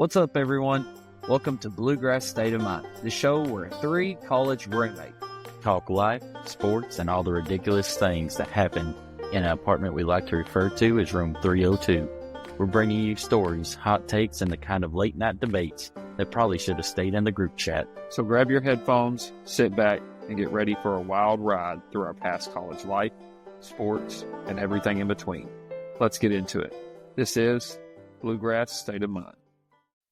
What's up, everyone? Welcome to Bluegrass State of Mind, the show where three college roommates talk life, sports, and all the ridiculous things that happen in an apartment we like to refer to as Room 302. We're bringing you stories, hot takes, and the kind of late-night debates that probably should have stayed in the group chat. So grab your headphones, sit back, and get ready for a wild ride through our past college life, sports, and everything in between. Let's get into it. This is Bluegrass State of Mind.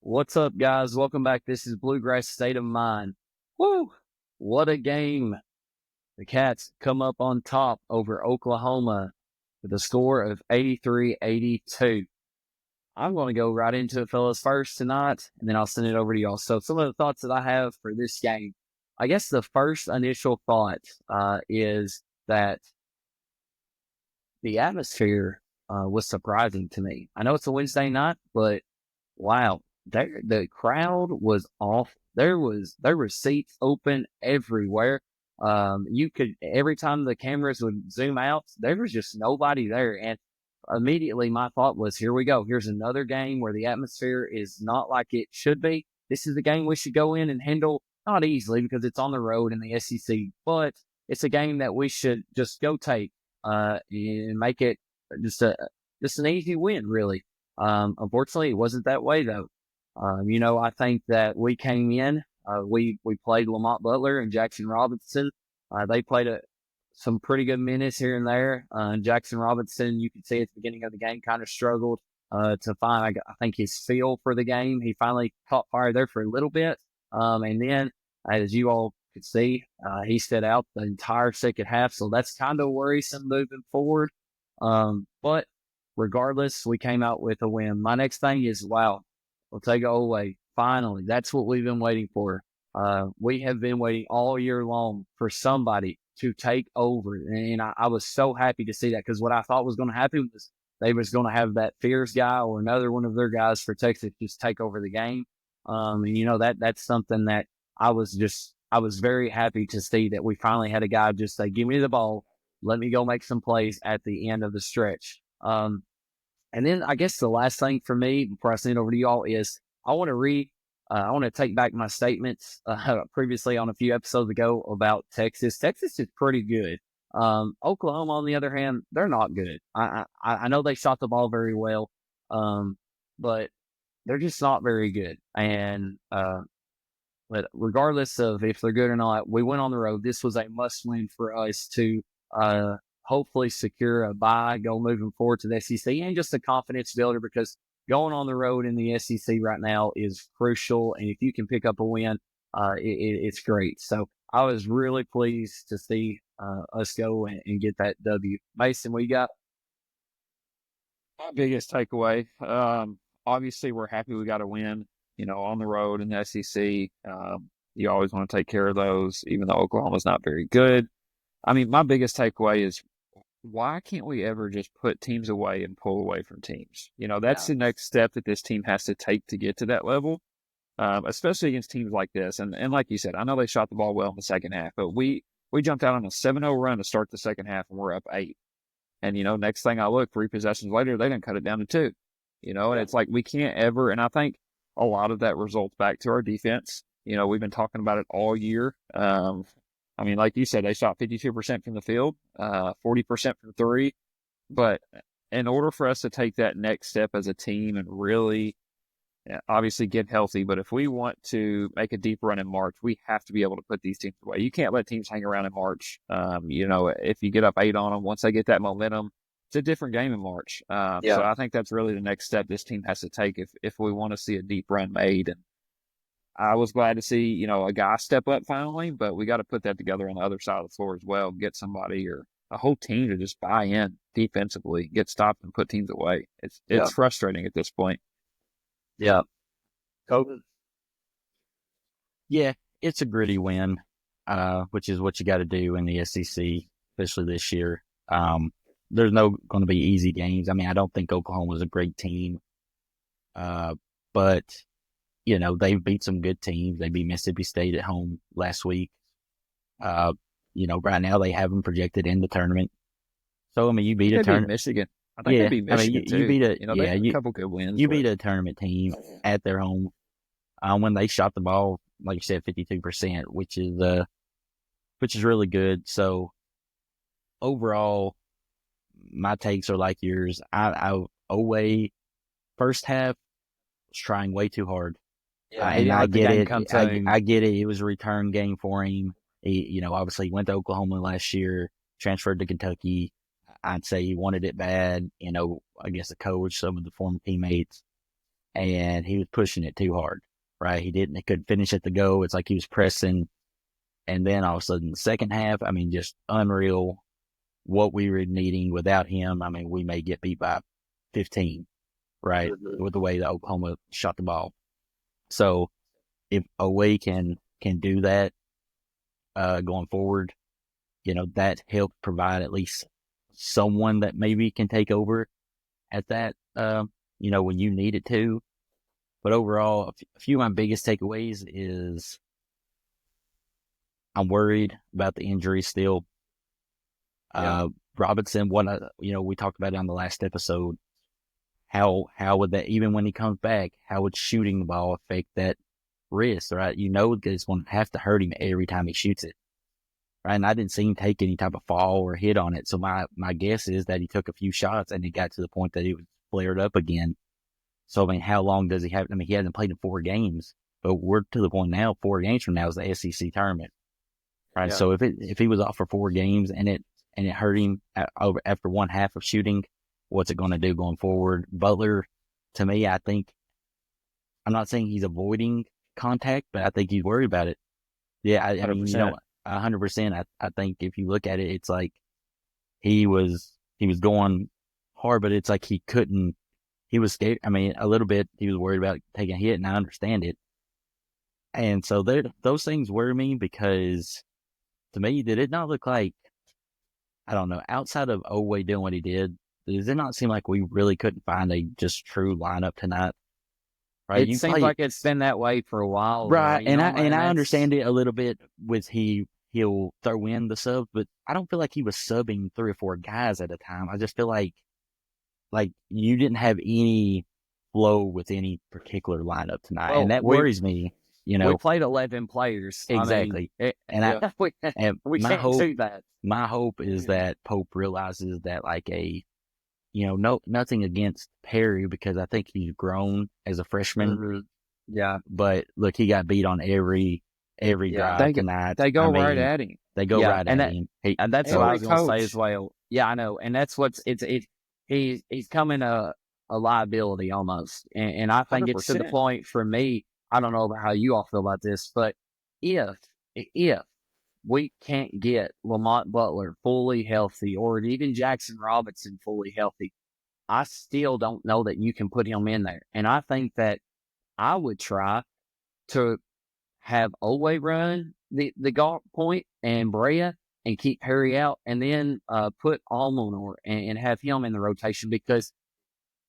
What's up, guys? Welcome back. This is Bluegrass State of Mind. Woo! What a game. The Cats come up on top over Oklahoma with a score of 83-82. I'm going to go right into it, fellas, first tonight, and then I'll send it over to y'all. So some of the thoughts that I have for this game. I guess the first initial thought is that the atmosphere was surprising to me. I know it's a Wednesday night, but wow. The crowd was off. There were seats open everywhere. You could, every time the cameras would zoom out, there was just nobody there. And immediately my thought was, here we go. Here's another game where the atmosphere is not like it should be. This is the game we should go in and handle, not easily because it's on the road in the SEC, but it's a game that we should just go take and make it just an easy win, really. Unfortunately, it wasn't that way, though. I think that we came in, we played Lamont Butler and Jackson Robinson. They played some pretty good minutes here and there. Jackson Robinson, you could see at the beginning of the game, kind of struggled to find, I think, his feel for the game. He finally caught fire there for a little bit. And then, as you all could see, he stood out the entire second half. So that's kind of worrisome moving forward. But regardless, we came out with a win. My next thing is, wow. We'll take it away. Finally, that's what we've been waiting for. We have been waiting all year long for somebody to take over. And I was so happy to see that, because what I thought was going to happen was they was going to have that Fears guy or another one of their guys for Texas just take over the game. That's something that I was very happy to see, that we finally had a guy just say, give me the ball. Let me go make some plays at the end of the stretch. And then I guess the last thing for me before I send it over to y'all is I want to take back my statements previously on a few episodes ago about Texas. Texas is pretty good. Oklahoma, on the other hand, they're not good. I know they shot the ball very well, but they're just not very good. And but regardless of if they're good or not, we went on the road. This was a must-win for us to hopefully secure a bye, go moving forward to the SEC, and just a confidence builder, because going on the road in the SEC right now is crucial. And if you can pick up a win, it's great. So I was really pleased to see us go and get that W. Mason, what you got? My biggest takeaway, obviously we're happy we got a win, on the road in the SEC. You always want to take care of those, even though Oklahoma's not very good. I mean, my biggest takeaway is, why can't we ever just put teams away and pull away from teams? That's the next step that this team has to take to get to that level, especially against teams like this. And like you said, I know they shot the ball well in the second half, but we jumped out on a 7-0 run to start the second half, and we're up 8. And, next thing I look, 3 possessions later, they didn't cut it down to 2. And it's like we can't ever, and I think a lot of that results back to our defense. We've been talking about it all year. Like you said, they shot 52% from the field, 40% from 3. But in order for us to take that next step as a team and really, obviously get healthy, but if we want to make a deep run in March, we have to be able to put these teams away. You can't let teams hang around in March. If you get up 8 on them, once they get that momentum, it's a different game in March. So I think that's really the next step this team has to take if we want to see a deep run made. And I was glad to see, a guy step up finally, but we got to put that together on the other side of the floor as well. Get somebody or a whole team to just buy in defensively, get stopped and put teams away. It's frustrating at this point. Yeah. Kobe? Yeah, it's a gritty win, which is what you got to do in the SEC, especially this year. There's no going to be easy games. I don't think Oklahoma's a great team, but they've beat some good teams. They beat Mississippi State at home last week. Right now they have them projected in the tournament. So, you beat a tournament. Michigan. I think it'd be I mean, Michigan you too. beat a You know, they have a couple good wins. you But beat a tournament team at their home when they shot the ball, like you said, 52%, which is really good. So overall, my takes are like yours. Oway first half was trying way too hard. yeah, And I get it. come to him. I get it. It was a return game for him. He, obviously he went to Oklahoma last year, transferred to Kentucky. I'd say he wanted it bad. I guess the coach, some of the former teammates, and he was pushing it too hard. Right? He couldn't finish at the go. It's like he was pressing. And then all of a sudden, the second half, I mean, just unreal what we were needing without him. I mean, we may get beat by 15, right? Mm-hmm. With the way that Oklahoma shot the ball. So if Oway can do that going forward, that helped provide at least someone that maybe can take over at that, when you need it to. But overall, a few of my biggest takeaways is I'm worried about the injury still. Yeah. Robinson, we talked about it on the last episode. How would that, even when he comes back, how would shooting the ball affect that wrist, right? That it's going to have to hurt him every time he shoots it, right? And I didn't see him take any type of fall or hit on it. So my guess is that he took a few shots and it got to the point that it was flared up again. So, I mean, how long does he have? I mean, he hasn't played in 4 games, but we're to the point now, 4 games from now is the SEC tournament, right? Yeah. So if he was off for 4 games and it hurt him after one half of shooting, what's it going to do going forward? Butler, to me, I think, I'm not saying he's avoiding contact, but I think he's worried about it. Yeah, I mean, 100%. I think if you look at it, it's like he was going hard, but it's like he couldn't. He was scared. I mean, a little bit. He was worried about taking a hit, and I understand it. And so those things worry me because, to me, did it not look like, I don't know, outside of Oway doing what he did, does it not seem like we really couldn't find a just true lineup tonight? Right? It seems like it's been that way for a while, right? Though, And I understand it a little bit with he'll throw in the subs, but I don't feel like he was subbing 3 or 4 guys at a time. I just feel like you didn't have any flow with any particular lineup tonight, and that worries me. We played 11 players. Exactly. I mean, we can't do that. My hope is that Pope realizes that, nothing against Perry because I think he's grown as a freshman. Mm-hmm. Yeah. But look, he got beat on every drive tonight. They go right at him. They go right at him. And that's what I was going to say as well. Yeah, I know. And that's he's coming a liability almost. And I think 100%. It's to the point for me. I don't know about how you all feel about this, but if we can't get Lamont Butler fully healthy or even Jackson Robinson fully healthy, I still don't know that you can put him in there. And I think that I would try to have Oway run the guard point and Brea and keep Harry out and then put Almonor and have him in the rotation because,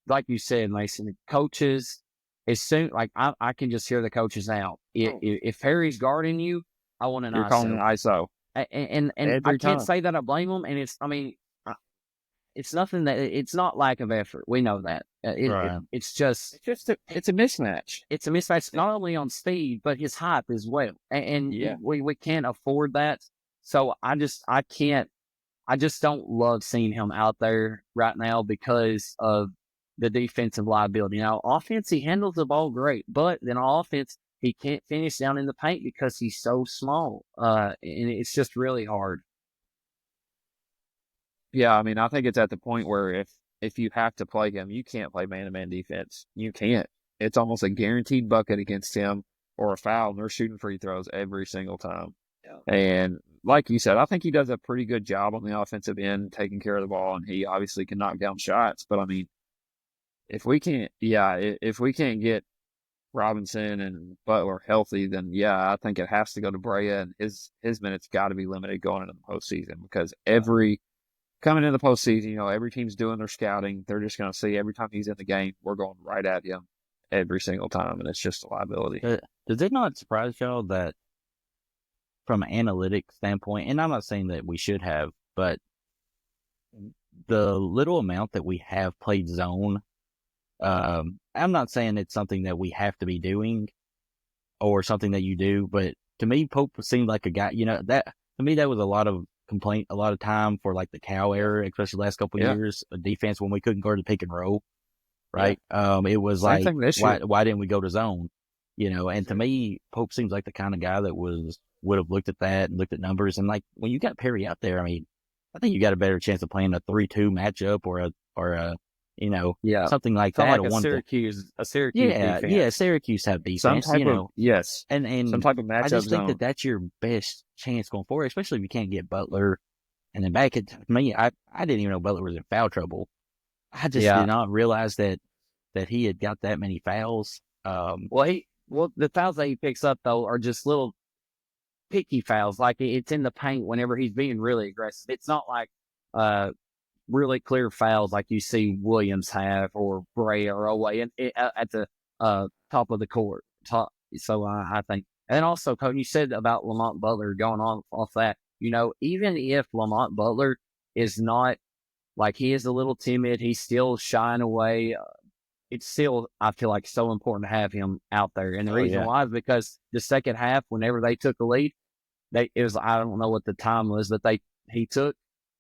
like you said, Mason, the coaches, as soon, I can just hear the coaches now. If Harry's guarding you, I want an ISO. You're calling an ISO. And I can't say that I blame them. And it's nothing it's not lack of effort. We know that. It's a mismatch. It's a mismatch not only on speed, but his height as well. And we can't afford that. So I just don't love seeing him out there right now because of the defensive liability. Now, offense, he handles the ball great, but then on offense, he can't finish down in the paint because he's so small. And it's just really hard. Yeah, I mean, I think it's at the point where if you have to play him, you can't play man-to-man defense. You can't. It's almost a guaranteed bucket against him or a foul. And they're shooting free throws every single time. Yeah. And like you said, I think he does a pretty good job on the offensive end, taking care of the ball, and he obviously can knock down shots. But I mean, if we can't get Robinson and Butler healthy, then I think it has to go to Brea, and his minutes got to be limited going into the postseason because coming into the postseason, every team's doing their scouting. They're just going to see every time he's in the game, we're going right at him every single time, and it's just a liability. Does it not surprise y'all that from an analytic standpoint, and I'm not saying that we should have, but the little amount that we have played zone, I'm not saying it's something that we have to be doing or something that you do, but to me, Pope seemed like a guy, that to me, that was a lot of complaint, a lot of time for like the Cal era, especially the last couple of Yeah, years of defense when we couldn't guard the pick and roll, yeah. right? It was Same like, thing this year. why didn't we go to zone? And to me, Pope seems like the kind of guy that would have looked at that and looked at numbers. And like when you got Perry out there, I mean, I think you got a better chance of playing a 3-2 matchup or a Yeah, something like something that. like Or one, a Syracuse yeah, defense, Syracuse have some defense, type of yes, some and type of I matchup just think that zone. that's your best chance going forward, especially if you can't get Butler. And then back at me, I didn't even know Butler was in foul trouble. I just Yeah. did not realize that he had got that many fouls. Well, the fouls that he picks up though are just little picky fouls. Like it's in the paint whenever he's being really aggressive. It's not like uh really clear fouls like you see Williams have or Bray or Oway at the top of the court. So I think, and also, Cody, you said about Lamont Butler going on off that. Even if Lamont Butler is not like he is a little timid, he's still shying away. It's still, I feel like, so important to have him out there. And the Oh reason yeah, why is because the second half, whenever they took the lead, it was, I don't know what the time was, but he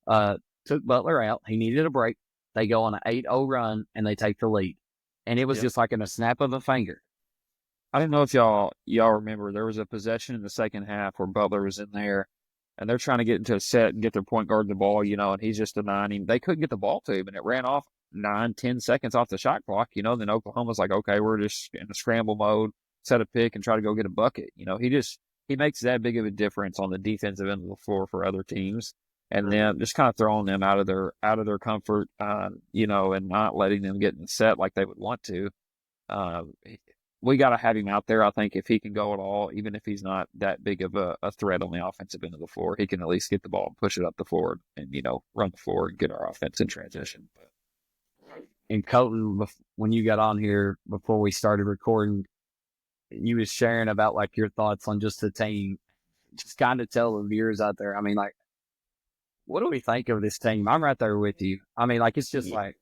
uh took Butler out. He needed a break. They go on an 8-0 run and they take the lead. And it was yep. just like in a snap of a finger. I don't know if y'all remember there was a possession in the second half where Butler was in there and they're trying to get into a set and get their point guard the ball, and he's just denying him. They couldn't get the ball to him and it ran off 9-10 seconds off the shot clock, then Oklahoma's like, okay, we're just in a scramble mode, set a pick and try to go get a bucket. He makes that big of a difference on the defensive end of the floor for other teams. And then just kind of throwing them out of their comfort, and not letting them get in the set like they would want to. Uh, we got to have him out there. I think if he can go at all, even if he's not that big of a threat on the offensive end of the floor, he can at least get the ball and push it up the floor and run the floor and get our offense in transition. And Colton, when you got on here before we started recording, you was sharing about like your thoughts on just the team. Just kind of tell the viewers out there. I mean, like, what do we think of this team? I'm right there with you. I mean, like, it's just Yeah. like,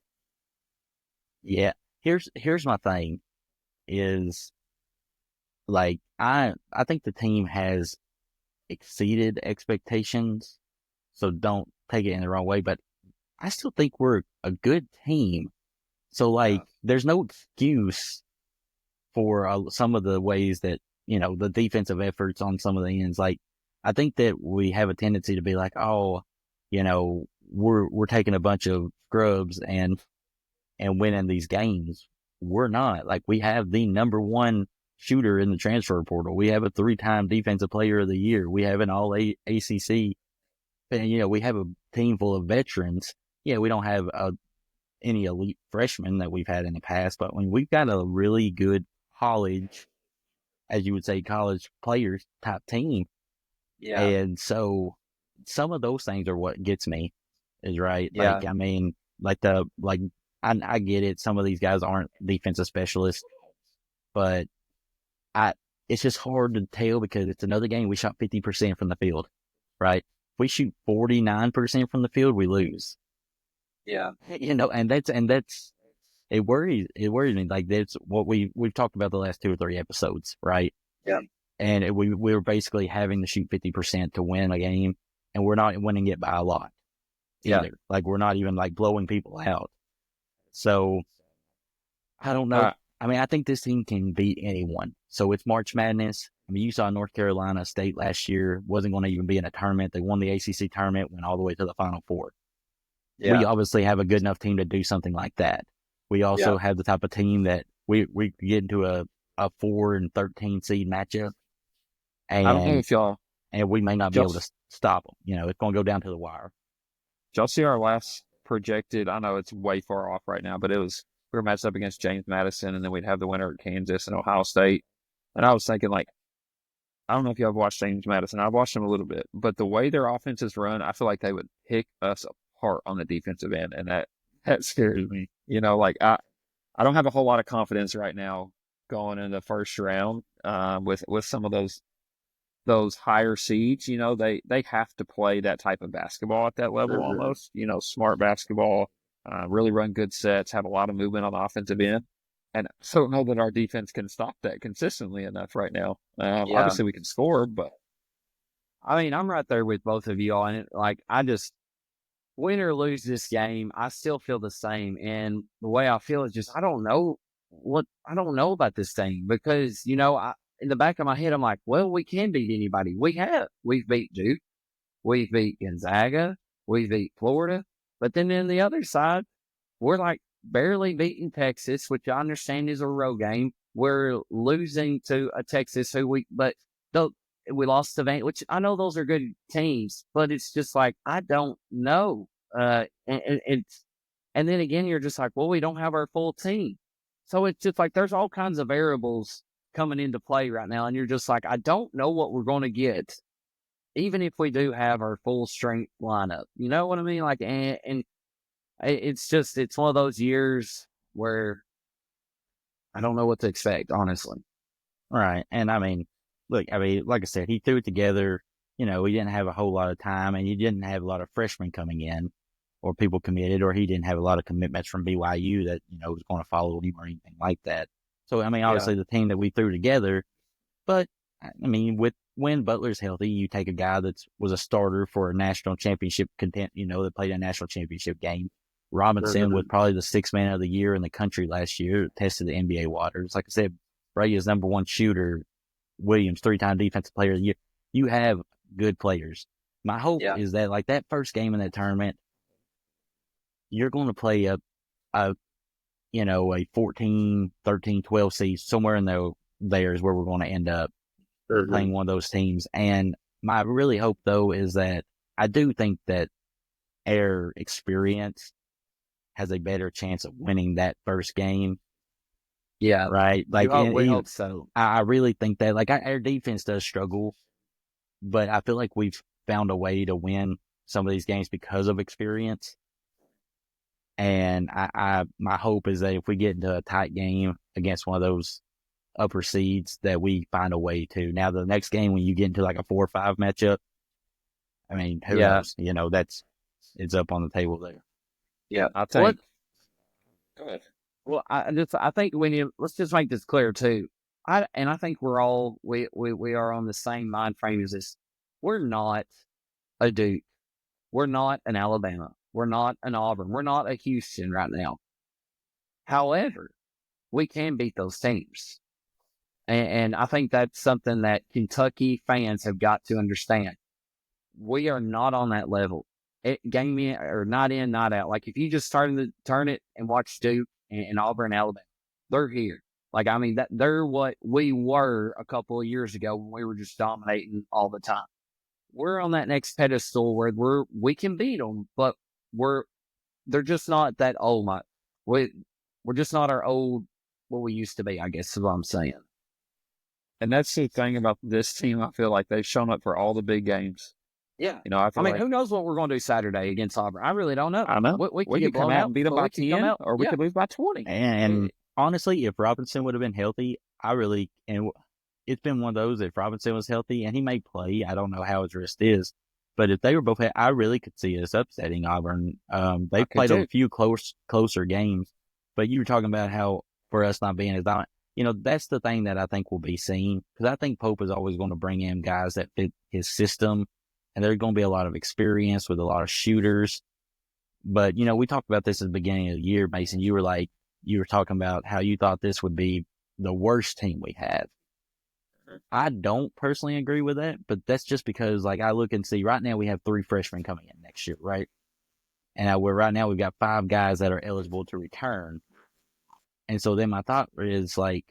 Yeah. Here's my thing is like I think the team has exceeded expectations, so don't take it in the wrong way, but I still think we're a good team. So like there's no excuse for some of the ways that, the defensive efforts on some of the ends. Like I think that we have a tendency to be like, oh, we're taking a bunch of scrubs and winning these games. We're not. Like we have the number one shooter in the transfer portal. We have a 3-time defensive player of the year. We have an all ACC, and we have a team full of veterans. Yeah, we don't have any elite freshmen that we've had in the past, but when we've got a really good college, as you would say, college players type team. yeah, And so some of those things are what gets me is right. yeah, Like, I mean, I get it. Some of these guys aren't defensive specialists, but I, it's just hard to tell because it's another game. We shot 50% from the field, right? If we shoot 49% from the field, we lose. yeah, And that's it worries me. Like that's what we've talked about the last 2 or 3 episodes, right? yeah, And we're basically having to shoot 50% to win a game, and we're not winning it by a lot yeah. either. Like we're not even like blowing people out. So I don't know. Uh, I mean, I think this team can beat anyone. So it's March Madness. I mean, you saw North Carolina State last year wasn't going to even be in a tournament. They won the ACC tournament, went all the way to the Final Four. We yeah, obviously have a good enough team to do something like that. We yeah. also have the type of team that we get into a 4 and 13 seed matchup, I don't know and if we may not be able to just stop them. It's going to go down to the wire. y'all see our last projected. I know it's way far off right now, but we were matched up against James Madison, and then we'd have the winner at Kansas and Ohio State. And I was thinking, like, I don't know if y'all have watched James Madison. I've watched them a little bit, but the way their offense is run, I feel like they would pick us apart on the defensive end, and that scares me. Like I don't have a whole lot of confidence right now going in the first round with some of those those higher seeds, they have to play that type of basketball at that level Mhm. almost, smart basketball, really run good sets, have a lot of movement on the offensive end. And I don't know that our defense can stop that consistently enough right now. Yeah. Obviously, we can score, but I mean, I'm right there with both of you on it. Like, I just, win or lose this game, I still feel the same. And the way I feel is just, I don't know about this thing because, in the back of my head, I'm like, well, we can beat anybody. We've beat Duke. We've beat Gonzaga. We've beat Florida. But then in the other side, we're like barely beating Texas, which I understand is a road game. We're losing to a Texas but the, we lost to Van, which I know those are good teams, but it's just like, I don't know. And then again, you're just like, well, we don't have our full team. So it's just like, there's all kinds of variables coming into play right now. And you're just like, I don't know what we're going to get, even if we do have our full strength lineup. You know what I mean? Like, and it's one of those years where I don't know what to expect, honestly. Right. And I mean, look, like I said, he threw it together. He didn't have a whole lot of time, and he didn't have a lot of freshmen coming in or people committed, or he didn't have a lot of commitments from BYU that, was going to follow him or anything like that. So, I mean, obviously the team that we threw together, but I mean, when Butler's healthy, you take a guy that was a starter for a national championship that played a national championship game. Robinson was probably the sixth man of the year in the country last year, tested the NBA waters. Like I said, Bray is number one shooter. Williams, 3-time defensive player of the year. You have good players. My hope is that, like, that first game in that tournament, you're going to play a 14, 13, 12 seed, somewhere in there is where we're going to end up playing one of those teams. And my really hope, though, is that I do think that Air experience has a better chance of winning that first game. Yeah. Right. Like, we hope so. I really think that, like, our defense does struggle, but I feel like we've found a way to win some of these games because of experience. And my hope is that if we get into a tight game against one of those upper seeds, that we find a way to. Now, the next game, when you get into like a 4 or 5 matchup, I mean, who knows? It's up on the table there. Yeah. I think. Go ahead. Well, I think let's just make this clear too. I think we are on the same mind frame as this. We're not a Duke. We're not an Alabama. We're not an Auburn. We're not a Houston right now. However, we can beat those teams. And I think that's something that Kentucky fans have got to understand. We are not on that level. Game in or not in, not out. Like, if you just turn it and watch Duke and Auburn, Alabama, they're here. Like, I mean, they're what we were a couple of years ago when we were just dominating all the time. We're on that next pedestal where we can beat them, but they're just not that old. We're just not our old, what we used to be, I guess is what I'm saying. And that's the thing about this team. I feel like they've shown up for all the big games. Yeah. I mean, who knows what we're going to do Saturday against Auburn? I really don't know. I know. We could get come out and beat them by 10, or we could lose by 20. And honestly, if Robinson would have been healthy, and it's been one of those, if Robinson was healthy, and he may play, I don't know how his wrist is, but if they were both, I really could see us upsetting Auburn. They've played a few closer games, but you were talking about how for us not being as dominant, that's the thing that I think will be seen, because I think Pope is always going to bring in guys that fit his system, and there's going to be a lot of experience with a lot of shooters. But, we talked about this at the beginning of the year, Mason. You were talking about how you thought this would be the worst team we have. I don't personally agree with that, but that's just because, like, I look and see right now we have 3 freshmen coming in next year, right? And right now we've got 5 guys that are eligible to return. And so then my thought is, like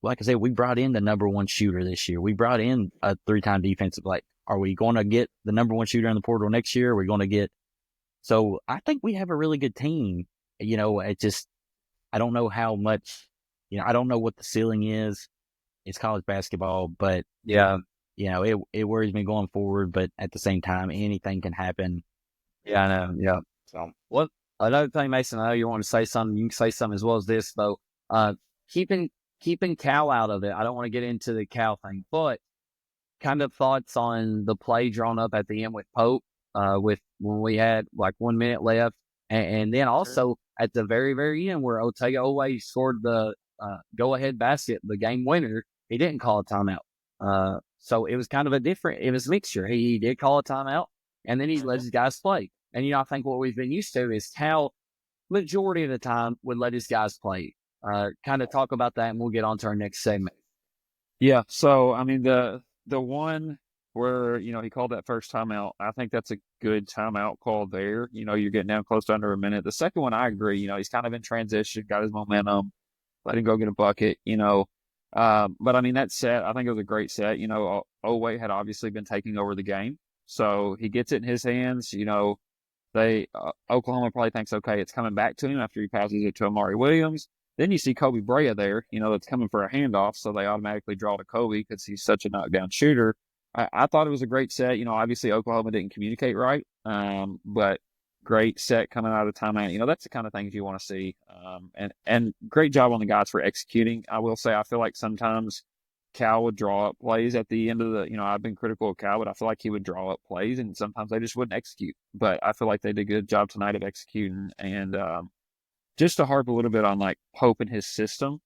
I said, we brought in the number one shooter this year. We brought in a 3-time defensive. Like, are we going to get the number one shooter in the portal next year? Are we going to get? So I think we have a really good team. I don't know how much. I don't know what the ceiling is. It's college basketball, but it worries me going forward. But at the same time, anything can happen. Yeah, I know. Yeah. So, another thing, Mason, I know you want to say something. You can say something as well as this, though. Keeping Cal out of it. I don't want to get into the Cal thing, but kind of thoughts on the play drawn up at the end with Pope, with when we had like 1 minute left, and then also at the very, very end where Otega Owe scored the go ahead basket, the game winner. He didn't call a timeout. So it was kind of it was a mixture. He did call a timeout, and then he let his guys play. And, I think what we've been used to is how majority of the time would let his guys play. Kind of talk about that, and we'll get on to our next segment. Yeah. So, I mean, the one where, he called that first timeout, I think that's a good timeout call there. You're getting down close to under a minute. The second one, I agree. He's kind of in transition, got his momentum, let him go get a bucket, But, I mean, that set, I think it was a great set. Owe had obviously been taking over the game. So he gets it in his hands. Oklahoma probably thinks, okay, it's coming back to him after he passes it to Amari Williams. Then you see Kobe Brea there, that's coming for a handoff, so they automatically draw to Kobe because he's such a knockdown shooter. I thought it was a great set. Obviously Oklahoma didn't communicate right, but great set coming out of the timeout. That's the kind of things you want to see. And great job on the guys for executing. I will say I feel like sometimes Cal would draw up plays at the end of I've been critical of Cal, but I feel like he would draw up plays and sometimes they just wouldn't execute. But I feel like they did a good job tonight of executing. And just to harp a little bit on like Pope and his system,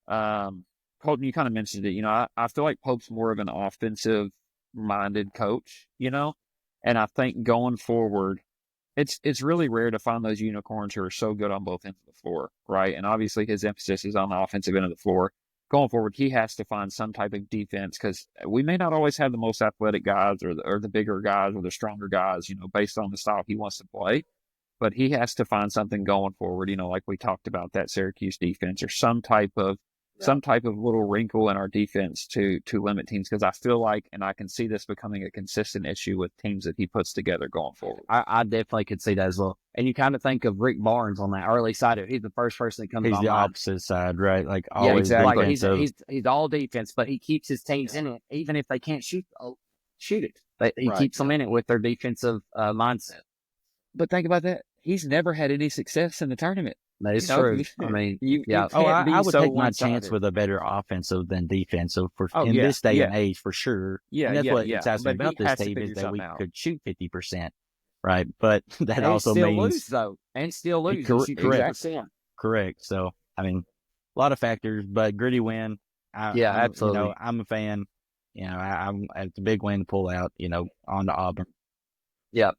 Colton, you kind of mentioned it. I feel like Pope's more of an offensive minded coach, and I think going forward, it's really rare to find those unicorns who are so good on both ends of the floor, right? And obviously his emphasis is on the offensive end of the floor. Going forward, he has to find some type of defense because we may not always have the most athletic guys or the bigger guys or the stronger guys, based on the style he wants to play. But he has to find something going forward, like we talked about that Syracuse defense or some type of little wrinkle in our defense to limit teams. Because I feel like, and I can see this becoming a consistent issue with teams that he puts together going forward. I definitely could see that as well. And you kind of think of Rick Barnes on that early side. He's the first person that comes. He's the mind. opposite side, right? Like always, exactly. Like he's all defense, but he keeps his teams in it, even if they can't shoot it. He keeps them in it with their defensive mindset. But think about that. He's never had any success in the tournament. That is true. I mean, I would take my chance with a better offensive than defensive in this day and age for sure. Yeah, and that's what excites me about this team is that we could shoot 50%, right? But that also means still lose. Correct. So I mean, a lot of factors, but gritty win. Absolutely. I'm a fan. It's a big win to pull out. On to Auburn. Yep.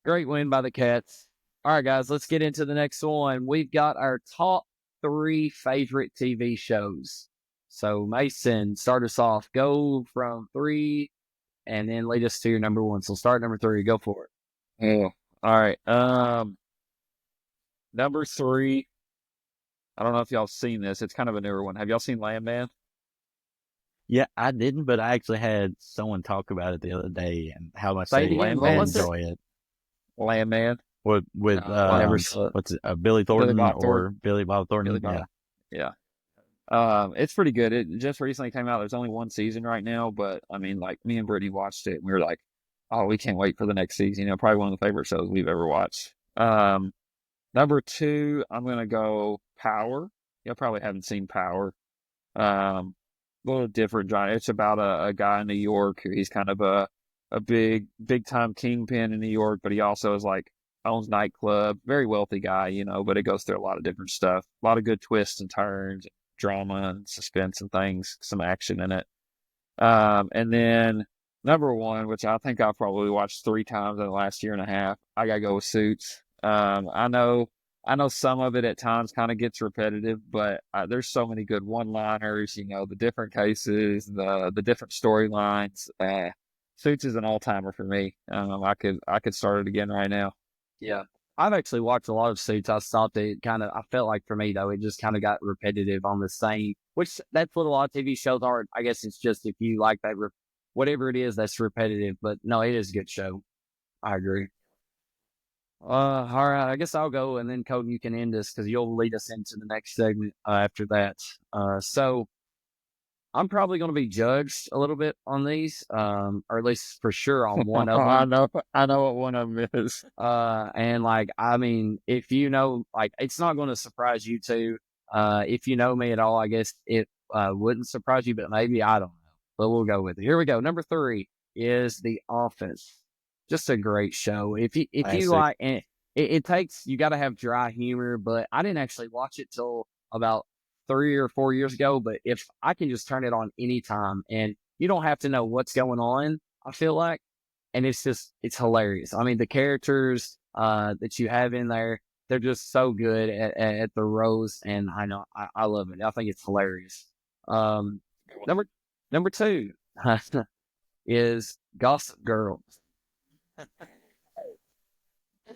Great win by the Cats. All right, guys, let's get into the next one. We've got our top 3 favorite TV shows. So, Mason, start us off. Go from 3 and then lead us to your number 1. So, start number 3. Go for it. Oh, all right. Number 3. I don't know if y'all seen this. It's kind of a newer one. Have y'all seen Landman? Yeah, I didn't, but I actually had someone talk about it the other day and how much they enjoy it. Landman. With what's it, Billy Thornton Billy Bob Thornton? Yeah. It's pretty good. It just recently came out. There's only 1 season right now, but I mean, like me and Brittany watched it and we were like, oh, we can't wait for the next season. Probably one of the favorite shows we've ever watched. Number 2, I'm going to go Power. Y'all probably haven't seen Power. A little different genre. It's about a guy in New York. He's kind of a big time kingpin in New York, but he also is like owns nightclub, very wealthy guy, but it goes through a lot of different stuff, a lot of good twists and turns, drama and suspense and things, some action in it. And then number 1, which I think I've probably watched 3 times in the last year and a half, I gotta go with Suits. I know some of it at times kind of gets repetitive, but there's so many good one-liners, the different cases, the different storylines. Suits is an all-timer for me. I could start it again right now. Yeah. I've actually watched a lot of Suits. I thought that I felt like for me, though, it just kind of got repetitive on the same, which that's what a lot of TV shows are. I guess it's just if you like that, whatever it is, that's repetitive. But no, it is a good show. I agree. All right. I guess I'll go, and then Colton, you can end this because you'll lead us into the next segment after that. So I'm probably going to be judged a little bit on these, or at least for sure on one of them. I know what one of them is. And I mean, if it's not going to surprise you two. If you know me at all, I guess it wouldn't surprise you, but maybe, I don't know. but we'll go with it. Here we go. Number 3 is The Office. Just a great show. If you like, and it takes, you got to have dry humor, but I didn't actually watch it till about 3 or 4 years ago. But if I can just turn it on anytime, and you don't have to know what's going on, I feel like, and it's hilarious. I mean, the characters that you have in there, they're just so good at the roast, and I love it. I think it's hilarious. Number 2 is Gossip Girl.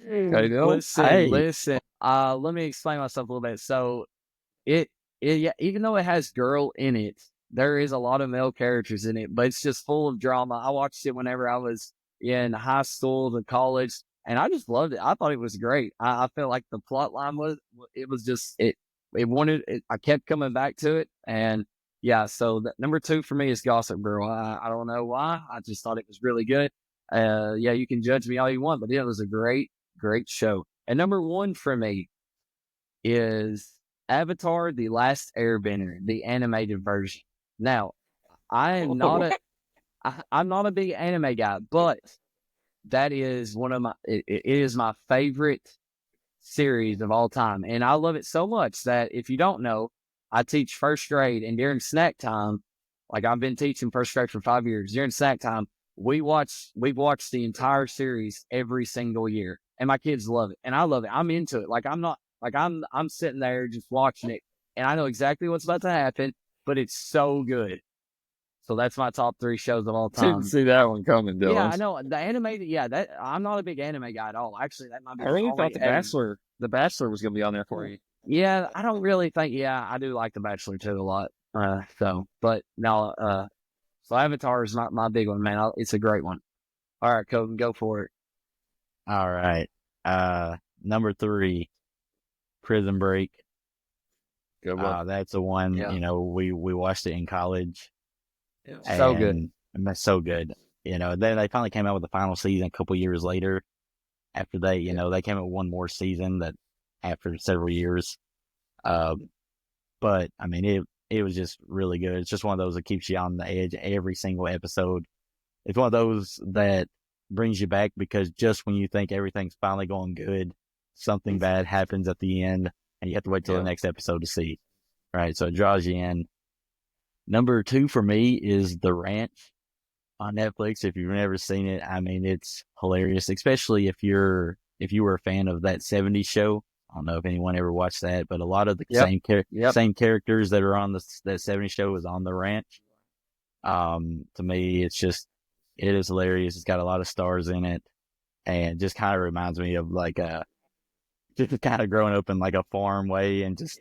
Listen. Let me explain myself a little bit. So yeah, even though it has girl in it, there is a lot of male characters in it, but it's just full of drama. I watched it whenever I was in high school to college, and I just loved it. I thought it was great. I felt like the plot line I kept coming back to it, and yeah. So number 2 for me is Gossip Girl. I don't know why. I just thought it was really good. Yeah, you can judge me all you want, but it was a great show. And number 1 for me is Avatar: The Last Airbender, the animated version. Now, I'm not a big anime guy, but that is it is my favorite series of all time. And I love it so much that if you don't know, I teach first grade, and during snack time, like I've been teaching first grade for 5 years, during snack time, we've watched the entire series every single year. And my kids love it. And I love it. I'm into it. I'm sitting there just watching it, and I know exactly what's about to happen, but it's so good. So that's my top 3 shows of all time. Didn't see that one coming, Dylan. Yeah, I know. The animated, I'm not a big anime guy at all. Actually, that might be. I really thought The Bachelor was going to be on there for you. Yeah, I don't really think. Yeah, I do like The Bachelor too a lot. But no, so Avatar is not my big one, man. It's a great one. All right, Colton, go for it. All right. Number 3, Prison Break. Good one. That's the one. Yeah. We watched it in college. So good. And that's so good. Then they finally came out with the final season a couple years later. After they came out with one more season that after several years. But I mean, it was just really good. It's just one of those that keeps you on the edge every single episode. It's one of those that brings you back because just when you think everything's finally going good, something bad happens at the end, and you have to wait till the next episode to see. Right, so it draws you in. Number 2 for me is The Ranch on Netflix. If you've never seen it, I mean, it's hilarious, especially if you were a fan of that 70s show. I don't know if anyone ever watched that, but a lot of the same characters that are on that 70s show is on The Ranch. To me, it is hilarious. It's got a lot of stars in it, and just kind of reminds me of just kind of growing up in like a farm way, and It's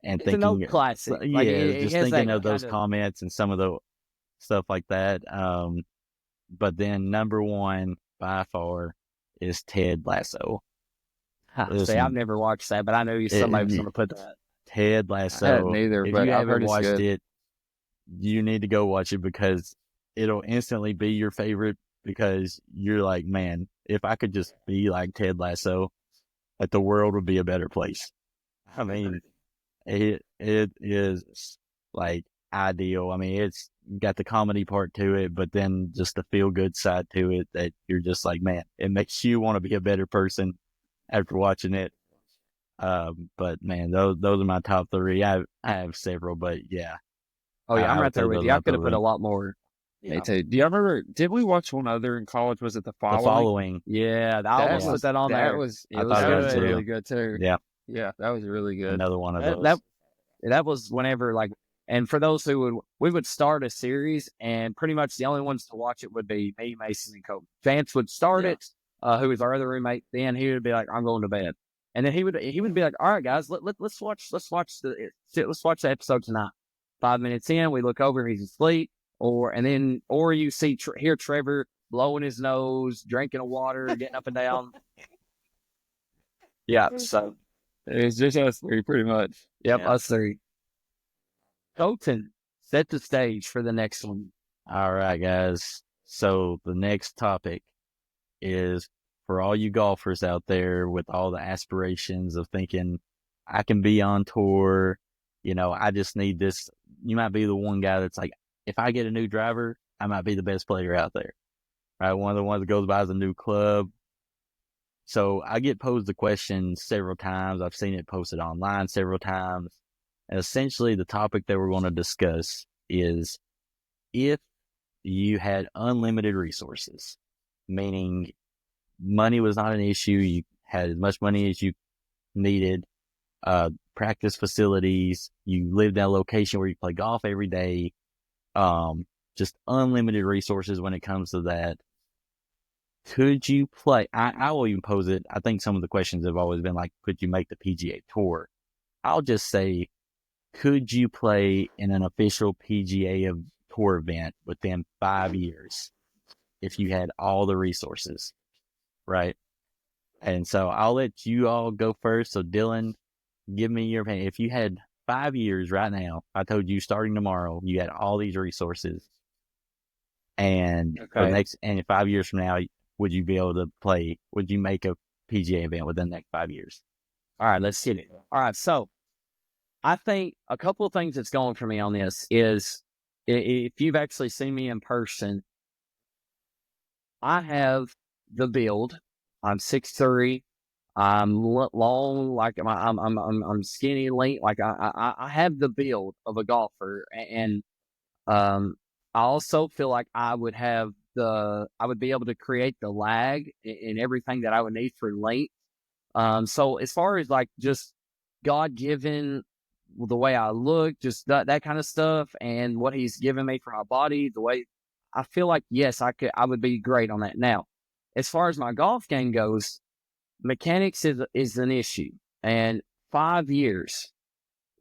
thinking an old classic. just thinking of those comments and some of the stuff like that. But then number 1 by far is Ted Lasso. See, I've never watched that, but I know somebody was going to put that. Ted Lasso. Neither, if but you I've heard haven't watched it's good. it, you need to go watch it because it'll instantly be your favorite because you're like, man, if I could just be like Ted Lasso, like the world would be a better place. I mean, it is like ideal. I mean, it's got the comedy part to it, but then just the feel good side to it that you're just like, man, it makes you want to be a better person after watching it. But man, those are my top 3. I have several, but yeah. Oh yeah, I'm right there with you. I could have put a lot more. Me too. Do you remember? Did we watch one other in college? Was it The Following? The Following. Yeah, I almost put that on there. It was really good too. Yeah, that was really good. Another one of those. That was whenever and for those we would start a series, and pretty much the only ones to watch it would be me, Mason, and Kobe. Vance would start it, who was our other roommate. Then he would be like, "I'm going to bed," and then he would be like, "All right, guys, let's watch the episode tonight." 5 minutes in, we look over, he's asleep, or you hear Trevor blowing his nose, drinking a water, getting up and down. Yeah, so it's just us 3 pretty much. Yep, us 3. Colton, set the stage for the next one. All right, guys. So the next topic is for all you golfers out there with all the aspirations of thinking, I can be on tour. I just need this. You might be the one guy that's like, if I get a new driver, I might be the best player out there. Right? One of the ones that goes by is a new club. So I get posed the question several times. I've seen it posted online several times. And essentially, the topic that we're going to discuss is if you had unlimited resources, meaning money was not an issue, you had as much money as you needed, practice facilities, you lived in a location where you play golf every day, just unlimited resources when it comes to that. Could you play? I will even pose it. I think some of the questions have always been like, could you make the PGA Tour? I'll just say, could you play in an official PGA Tour event within 5 years if you had all the resources, right? And so I'll let you all go first. So Dylan, give me your opinion. If you had 5 years right now, I told you starting tomorrow, you had all these resources, and for the next, and 5 years from now, would you be able to play? Would you make a PGA event within the next 5 years? All right, let's get it. All right, so I think a couple of things that's going for me on this is if you've actually seen me in person, I have the build. I'm 6'3". I'm long, like I'm skinny, lean. Like I have the build of a golfer, and I also feel like I would be able to create the lag and everything that I would need for length. So as far as like just God given the way I look, just that kind of stuff, and what He's given me for my body, the way I feel like, yes, I would be great on that. Now, as far as my golf game goes, mechanics is an issue, and 5 years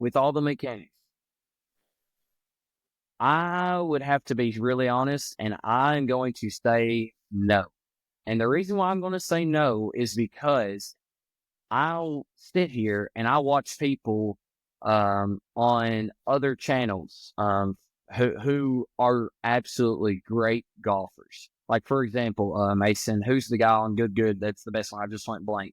with all the mechanics, I would have to be really honest, and I'm going to say no. And the reason why I'm going to say no is because I'll sit here and I'll watch people on other channels who are absolutely great golfers. Like, for example, Mason, who's the guy on Good? That's the best one. I just went blank.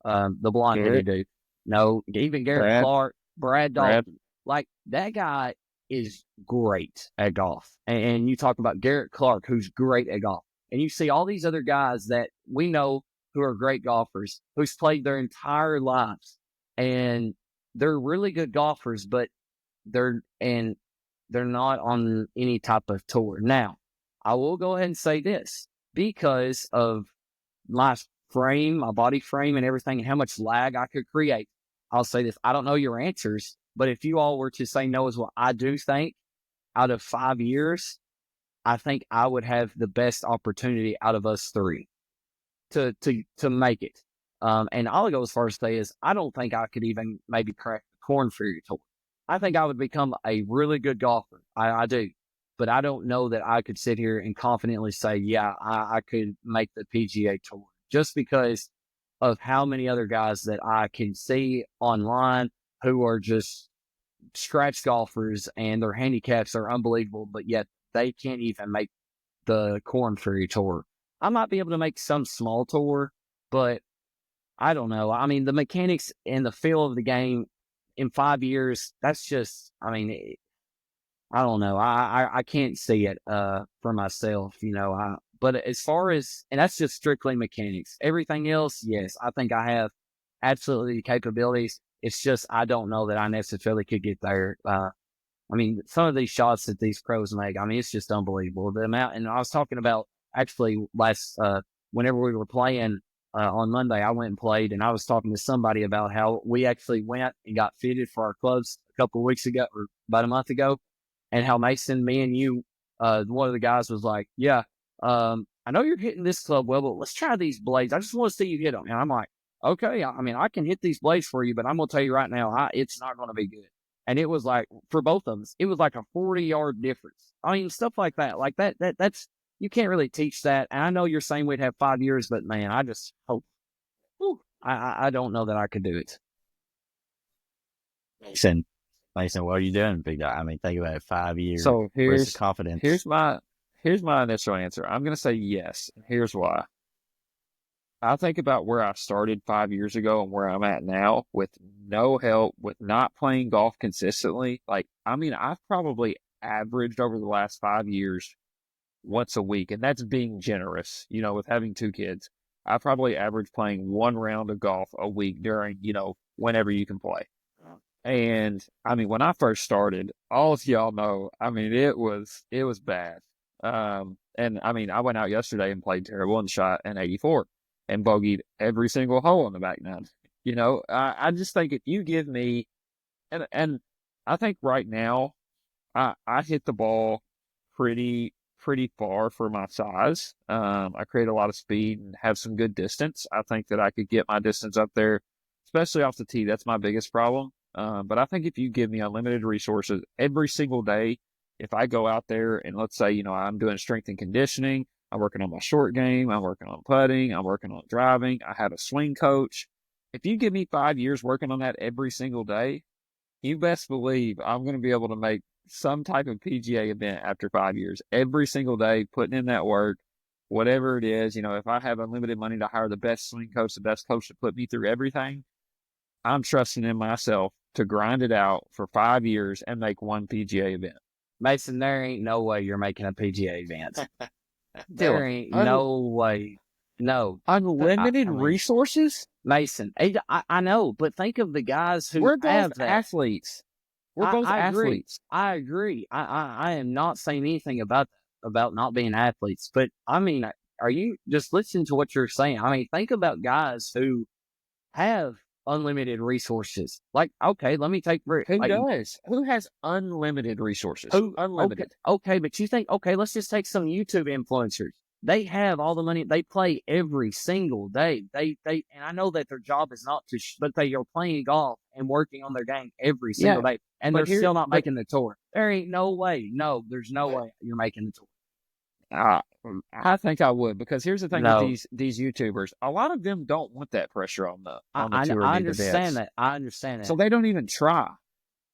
The blonde-headed dude. No, even Garrett Clark, Brad Dalton. Like, that guy is great at golf. And you talk about Garrett Clark, who's great at golf. And you see all these other guys that we know who are great golfers, who's played their entire lives. And they're really good golfers, but they're not on any type of tour. Now, I will go ahead and say this, because of my frame, my body frame and everything, and how much lag I could create. I'll say this. I don't know your answers, but if you all were to say no is what I do think, out of 5 years, I think I would have the best opportunity out of us three to make it. And I'll go as far as to say is, I don't think I could even maybe crack the Corn Ferry Tour. I think I would become a really good golfer. I do. But I don't know that I could sit here and confidently say, yeah, I could make the PGA Tour, just because of how many other guys that I can see online who are just scratch golfers and their handicaps are unbelievable, but yet they can't even make the Corn Ferry Tour. I might be able to make some small tour, but I don't know. I mean, the mechanics and the feel of the game in 5 years, that's just, I mean, I don't know. I can't see it for myself, but as far as, and that's just strictly mechanics. Everything else, yes, I think I have absolutely the capabilities. It's just, I don't know that I necessarily could get there. I mean, some of these shots that these pros make, I mean, it's just unbelievable. The amount, and I was talking about actually whenever we were playing on Monday, I went and played, and I was talking to somebody about how we actually went and got fitted for our clubs a couple of weeks ago, or about a month ago, and how Mason, me and you, one of the guys was like, yeah, I know you're hitting this club well, but let's try these blades. I just want to see you hit them. And I'm like, okay, I mean, I can hit these blades for you, but I'm going to tell you right now, it's not going to be good. And it was like, for both of us, it was like a 40-yard difference. I mean, stuff like that. Like that's, you can't really teach that. And I know you're saying we'd have 5 years, but man, I just hope, I don't know that I could do it. Mason, what are you doing, big dog? I mean, think about it, 5 years. So where's the confidence? Here's my initial answer. I'm going to say yes. Here's why. I think about where I started 5 years ago and where I'm at now with no help, with not playing golf consistently. Like, I mean, I've probably averaged over the last 5 years once a week, and that's being generous. With having 2 kids, I probably average playing 1 round of golf a week during, whenever you can play. And when I first started, all of y'all know, it was bad. And I went out yesterday and played terrible and shot an 84 and bogeyed every single hole on the back nine. I just think if you give me, and I think right now, I hit the ball pretty far for my size. I create a lot of speed and have some good distance. I think that I could get my distance up there, especially off the tee. That's my biggest problem. But I think if you give me unlimited resources every single day, if I go out there and let's say, I'm doing strength and conditioning, I'm working on my short game, I'm working on putting, I'm working on driving, I have a swing coach. If you give me 5 years working on that every single day, you best believe I'm going to be able to make some type of PGA event after 5 years, every single day, putting in that work, whatever it is. If I have unlimited money to hire the best swing coach, the best coach to put me through everything, I'm trusting in myself to grind it out for 5 years and make one PGA event. Mason, there ain't no way you're making a PGA event. There ain't no way. No. Unlimited resources? Mason, I know, but think of the guys who We're both have that. athletes. We're both athletes. I agree. I am not saying anything about not being athletes, but are you just listening to what you're saying? Think about guys who have unlimited resources. Like, okay, let me take who does? Who has unlimited resources? Unlimited. Okay, but you think, okay, let's just take some YouTube influencers. They have all the money. They play every single day. And I know that their job is not to, but they are playing golf and working on their game every single day. And they're still not making the tour. There ain't no way. No, there's no way you're making the tour. I think I would, because here's the thing with these YouTubers. A lot of them don't want that pressure on the tour. I understand that. I understand that. So they don't even try.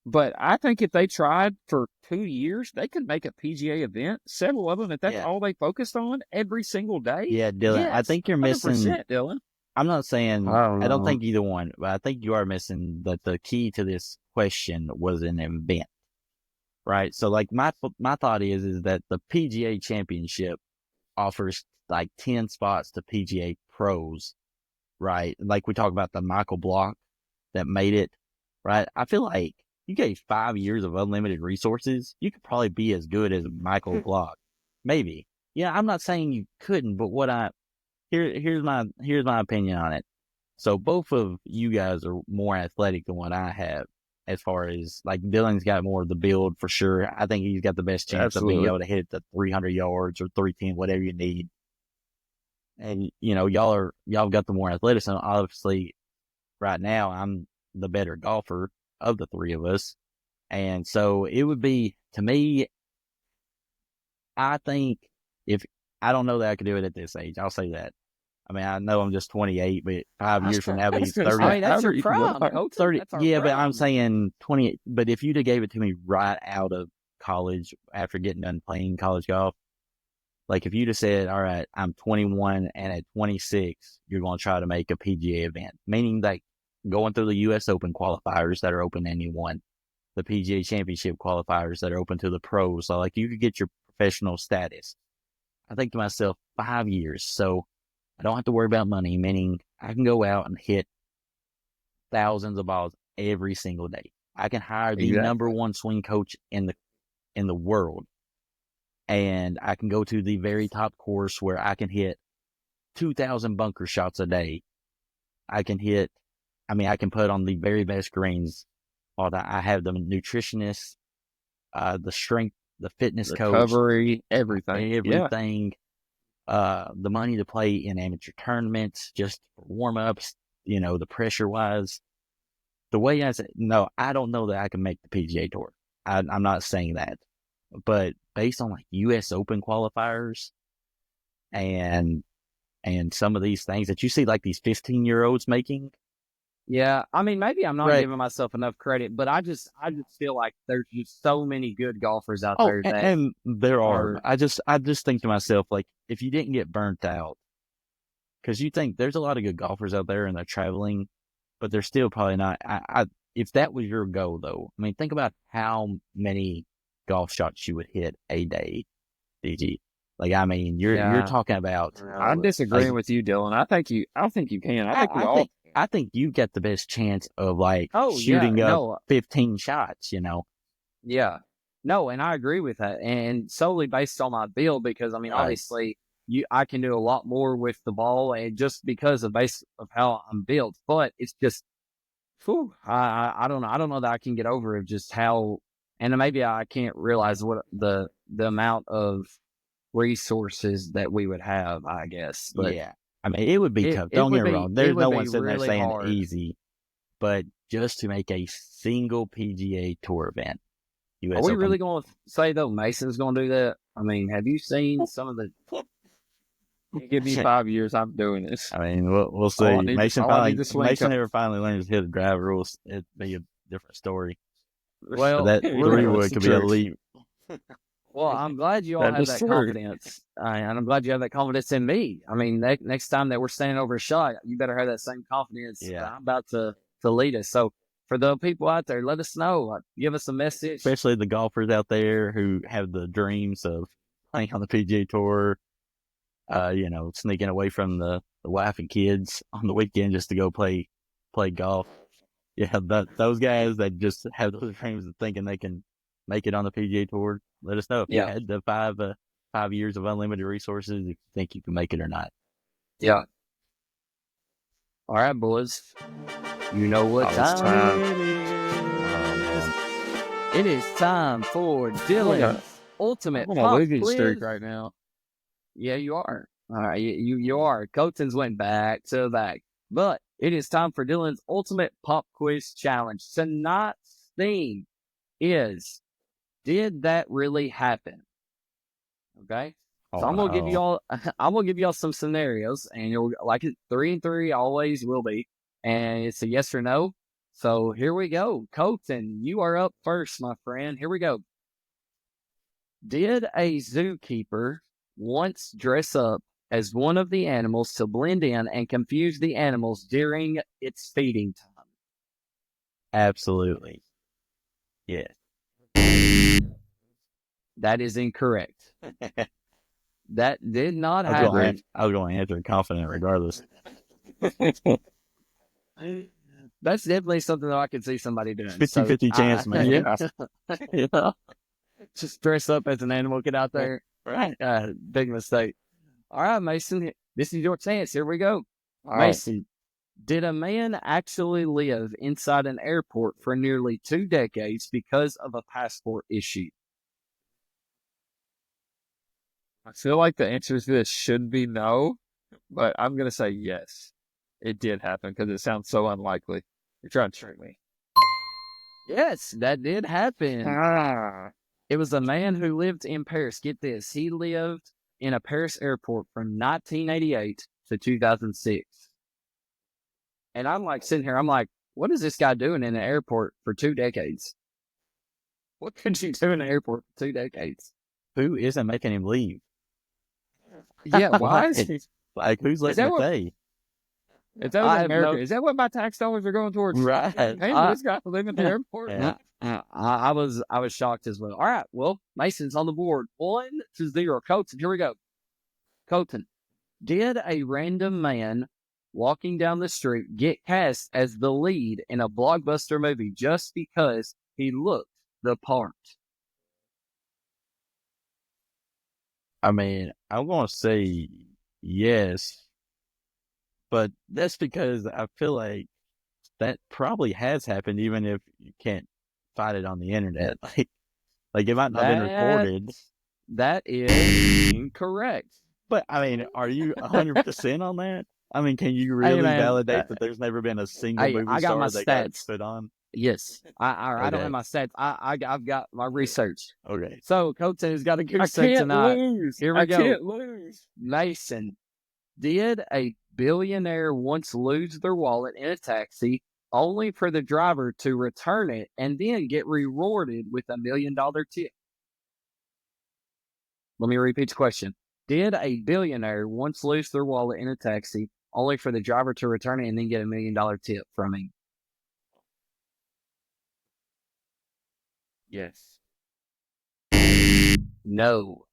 But I think if they tried for 2 years, they could make a PGA event. Several of them, if that's all they focused on every single day. Yeah, Dylan, yes, I think you're missing. Dylan. I'm not saying I don't think either one, but I think you are missing that the key to this question was an event, right? So, like my thought is that the PGA Championship offers like 10 spots to PGA pros, right? Like we talk about the Michael Block that made it, right? I feel like you gave 5 years of unlimited resources, you could probably be as good as Michael Block. Maybe. Yeah, I'm not saying you couldn't, but here's my opinion on it. So both of you guys are more athletic than what I have, as far as like Dylan's got more of the build for sure. I think he's got the best chance of being able to hit the 300 yards or 310, whatever you need. And y'all got the more athleticism. Obviously, right now I'm the better golfer of the three of us. And so it would be, to me, I think I don't know that I could do it at this age. I'll say that. I know I'm just 28, but 5 years from now, I'll be 30. That's your prime. 30. Yeah, but I'm saying 28. But if you'd have gave it to me right out of college after getting done playing college golf, like if you'd have said, all right, I'm 21 and at 26, you're going to try to make a PGA event, meaning like going through the U.S. Open qualifiers that are open to anyone, the PGA Championship qualifiers that are open to the pros. So like you could get your professional status. I think to myself, 5 years. So I don't have to worry about money, meaning I can go out and hit thousands of balls every single day. I can hire the number one swing coach in the world. And I can go to the very top course where I can hit 2,000 bunker shots a day. I can put on the very best greens. I have the nutritionist, the strength, the fitness coach, recovery, everything. The money to play in amateur tournaments, just for warm-ups, the pressure-wise. The way I said, no, I don't know that I can make the PGA Tour. I'm not saying that. But based on like U.S. Open qualifiers and some of these things that you see like these 15-year-olds making. Yeah, maybe I'm not giving myself enough credit, but I just feel like there's just so many good golfers out there. And there are. I just think to myself, like, if you didn't get burnt out, because you think there's a lot of good golfers out there and they're traveling, but they're still probably not. If that was your goal, though, think about how many golf shots you would hit a day, DG. Like, I mean, you're talking about. I'm disagreeing with you, Dylan. I don't think you can. I think you get the best chance of shooting up 15 shots. Yeah. No, and I agree with that, and solely based on my build, because I mean, obviously, I can do a lot more with the ball, and just because of how I'm built. But it's just, I don't know. I don't know that I can get over it, just how, and maybe I can't realize what the amount of resources that we would have, I guess. But yeah, I mean, it would be tough. Don't get me wrong. There's no one sitting there saying easy, but just to make a single PGA Tour event. Are we really going to say, though, Mason's going to do that? I mean, have you seen some of the... Give me 5 years, I'm doing this. I mean, we'll see. Mason never finally learns to hit the driver rules. It'd be a different story. Well, that 3-wood could be elite. Well, I'm glad you all have that confidence. And I'm glad you have that confidence in me. I mean, next time that we're standing over a shot, you better have that same confidence. Yeah. I'm about to lead us. So, for the people out there, let us know. Give us a message. Especially the golfers out there who have the dreams of playing on the PGA Tour, sneaking away from the wife and kids on the weekend just to go play golf. Yeah, those guys that just have those dreams of thinking they can make it on the PGA Tour, let us know if you had the 5 years of unlimited resources, if you think you can make it or not. Yeah. All right, boys. You know what time it is. It is time for Dylan's ultimate pop losing quiz. streak right now. Yeah, you are. All right, you are. Colton's went back to back. But it is time for Dylan's ultimate pop quiz challenge. Tonight's theme is, did that really happen? Okay? So I'm gonna give y'all some scenarios, and you'll like it. 3 and 3 always will be. And it's a yes or no. So here we go. Colton, you are up first, my friend. Here we go. Did a zookeeper once dress up as one of the animals to blend in and confuse the animals during its feeding time? Absolutely. Yes. That is incorrect. That did not happen. I was going to answer confident regardless. That's definitely something that I could see somebody doing. 50-50 chance, man. Yeah. Just dress up as an animal, get out there. Right. Big mistake. All right, Mason. This is your chance. Here we go. All Mason, did a man actually live inside an airport for nearly 2 decades because of a passport issue? I feel like the answer to this should be no, but I'm going to say yes. It did happen because it sounds so unlikely. You're trying to trick me. Yes, that did happen. It was a man who lived in Paris. Get this. He lived in a Paris airport from 1988 to 2006. And I'm like sitting here, I'm like, what is this guy doing in an airport for 2 decades? What could you do in an airport for 2 decades? Who isn't making him leave? Yeah, why is he? Like, who's letting him stay? Is that America? Is that what my tax dollars are going towards? Right. Hey, this guy live in the airport. Yeah. I was shocked as well. All right, well, Mason's on the board. 1-0. Colton, here we go. Colton, did a random man walking down the street get cast as the lead in a blockbuster movie just because he looked the part? I mean, I'm going to say yes, but that's because I feel like that probably has happened, even if you can't find it on the internet. Like it might not have been recorded. That is incorrect. But I mean, are you 100% on that? I mean, can you really validate that there's never been a single movie star that got put on? Yes, I don't have my stats. I've got my research. Okay. So Colton has got a good set tonight. Here we go. I can't lose. Mason, did a billionaire once lose their wallet in a taxi only for the driver to return it and then get rewarded with $1 million tip? Let me repeat the question. Did a billionaire once lose their wallet in a taxi only for the driver to return it and then get $1 million tip from him? Yes. No.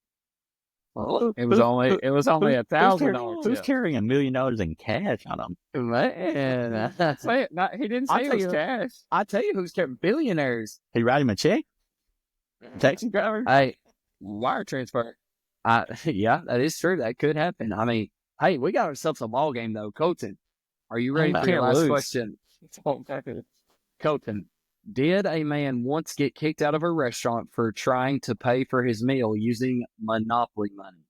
It was only $1,000 Who's tip. carrying $1 million in cash on them? Man. He didn't I'll say it tell was you- cash. I tell you who's carrying billionaires. He write him a check? Taxi driver? Hey, Wire transfer. yeah, that is true. That could happen. I mean, hey, we got ourselves a ball game though. Colton, are you ready I for your can't last lose. question? It's all back in. Colton, did a man once get kicked out of a restaurant for trying to pay for his meal using Monopoly money?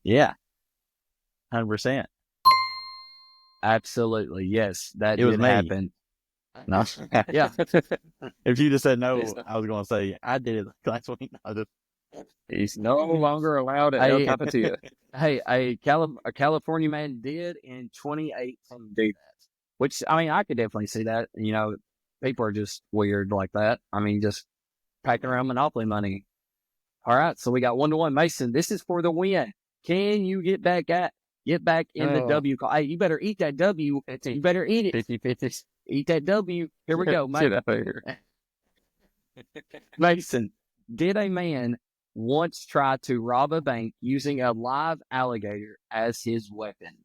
Yeah. 100%. Absolutely, yes. That It was did me. happen. No. Yeah. If you just said no, It's not- I was going to say, I did it last week. He's no longer allowed at El Hey, Capitia. Hey, a California man did in 2018 do that. Which, I mean, I could definitely see that. You know, people are just weird like that. I mean, just packing around Monopoly money. All right, so we got 1-1. Mason, this is for the win. Can you get back in the Oh. W? Hey, you better eat that W. You better eat it. 50-50. Eat that W. Here we go, Get Mason. out of here. Mason, did a man once try to rob a bank using a live alligator as his weapon?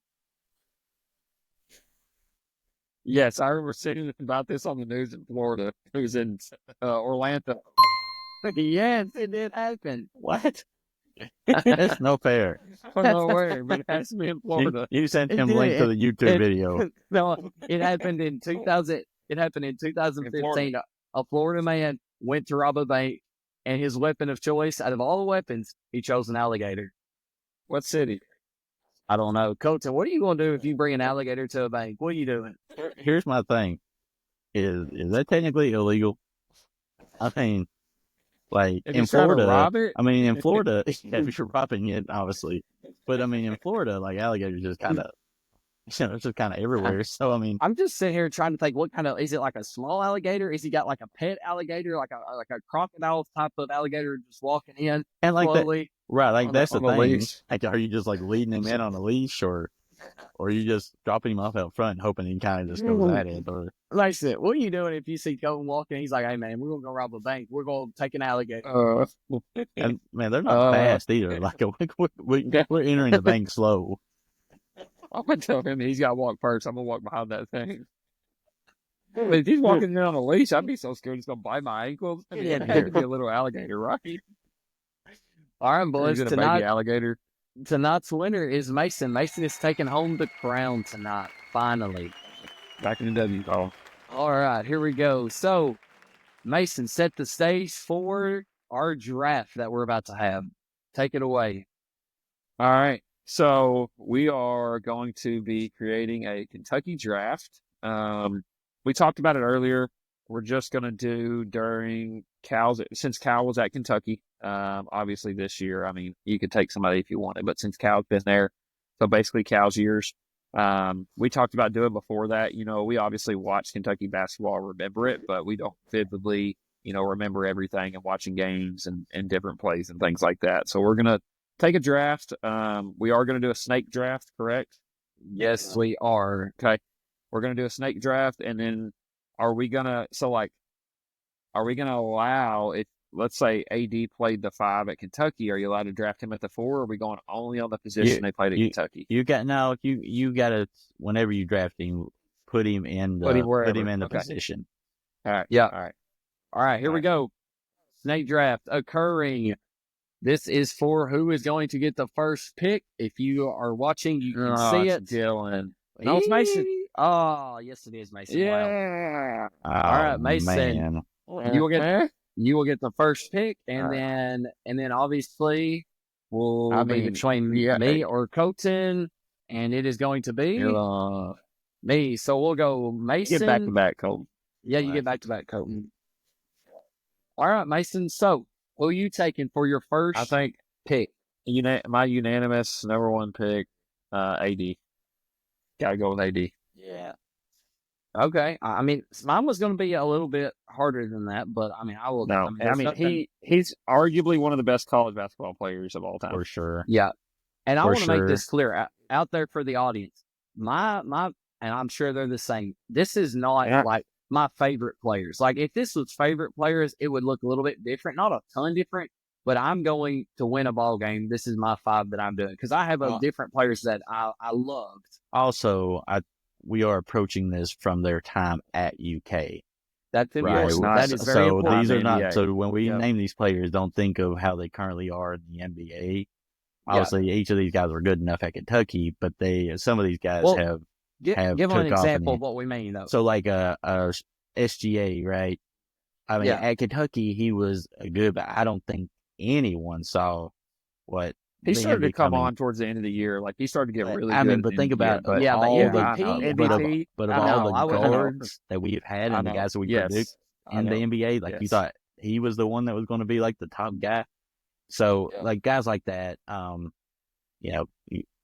Yes, I remember seeing about this on the news in Florida. It was in Orlando. Yes, it did happen. What? That's no fair. I don't know where, but it has to be in Florida. You sent It him did. link to the YouTube It- video. No, it happened in 2000. It happened in 2015. A Florida man went to rob a bank, and his weapon of choice, out of all the weapons, he chose an alligator. What city? I don't know, Colton. What are you going to do if you bring an alligator to a bank? What are you doing? Here's my thing. Is that technically illegal? I mean, like If in you try to Florida, rob it, I mean, in Florida, yeah, if you're robbing it, obviously. But I mean, in Florida, like alligators just kind of, it's just kind of everywhere. So I mean, I'm just sitting here trying to think, what kind of, is it like a small alligator? Is he got like a pet alligator, like a crocodile type of alligator just walking in and like that, slowly? right? Like on that's the- the on the thing. leash. Like, are you just like leading him in on a leash, or you just dropping him off out front, and hoping he kind of just goes at it, or Like I said, what are you doing if you see Colton walking? He's like, hey man, we're going to go rob a bank. We're going to take an alligator. and man, they're not fast either. Like we're entering the bank slow. I'm gonna tell him he's got to walk first. I'm gonna walk behind that thing. But if he's walking in on a leash, I'd be so scared he's gonna bite my ankles. I mean, Yeah, it had to be a little alligator, right? All right, Or boys. is it a baby Tonight, alligator? tonight's winner is Mason. Mason is taking home the crown tonight, finally. Back in the W call. All right, here we go. So, Mason, set the stage for our draft that we're about to have. Take it away. All right. So we are going to be creating a Kentucky draft. We talked about it earlier. We're just going to do during since Cal was at Kentucky, obviously this year. I mean, you could take somebody if you wanted, but since Cal's been there, so basically Cal's years. We talked about doing before that. You know, we obviously watch Kentucky basketball, remember it, but we don't vividly, remember everything and watching games and different plays and things like that. So we're going to take a draft. We are going to do a snake draft, correct? Yes, we are. Okay. We're going to do a snake draft, and then are we going to allow, if let's say AD played the 5 at Kentucky, are you allowed to draft him at the 4, or are we going only on the position they played at Kentucky? You got you got to, whenever you draft him, put him in the Okay. position. All right. Yeah. All right. All right, here All we right. go. Snake draft occurring. This is for who is going to get the first pick. If you are watching, you can see it. Dylan. No, it's Mason. Oh, yes, it is Mason. Wow. Yeah. All right, Mason. You will get you will get the first pick, and All right. then obviously will I be mean, between yeah. me or Colton, and it is going to be me. So we'll go Mason. Get back to back, Colton. Yeah, you get back to back, Colton. All right, Mason. So who are you taking for your first I think pick? my unanimous number 1 pick, AD. Gotta go with AD. Yeah. Okay. I mean, mine was going to be a little bit harder than that, but I mean, I will. No, there's nothing- he's arguably one of the best college basketball players of all time. For sure. Yeah. And I For want to make sure. this clear out there for the audience. My, and I'm sure they're the same. This is not Yeah. like my favorite players. Like, if this was favorite players, it would look a little bit different. Not a ton different, but I'm going to win a ball game. This is my 5 that I'm doing because I have different players that I loved. Also, we are approaching this from their time at UK. That's Right. important. That is very So important. these are NBA. not. So when we name these players, don't think of how they currently are in the NBA. Obviously, each of these guys were good enough at Kentucky, but some of these guys have give them took an off example of what we mean, though. So like SGA, right? I mean, at Kentucky, he was good, but I don't think anyone saw what he started to come on towards the end of the year. Like, he started to get really good. I mean, but think about all the guards that we've had and the guys that we predict in the NBA. Like, you thought he was the one that was going to be like the top guy. So like guys like that,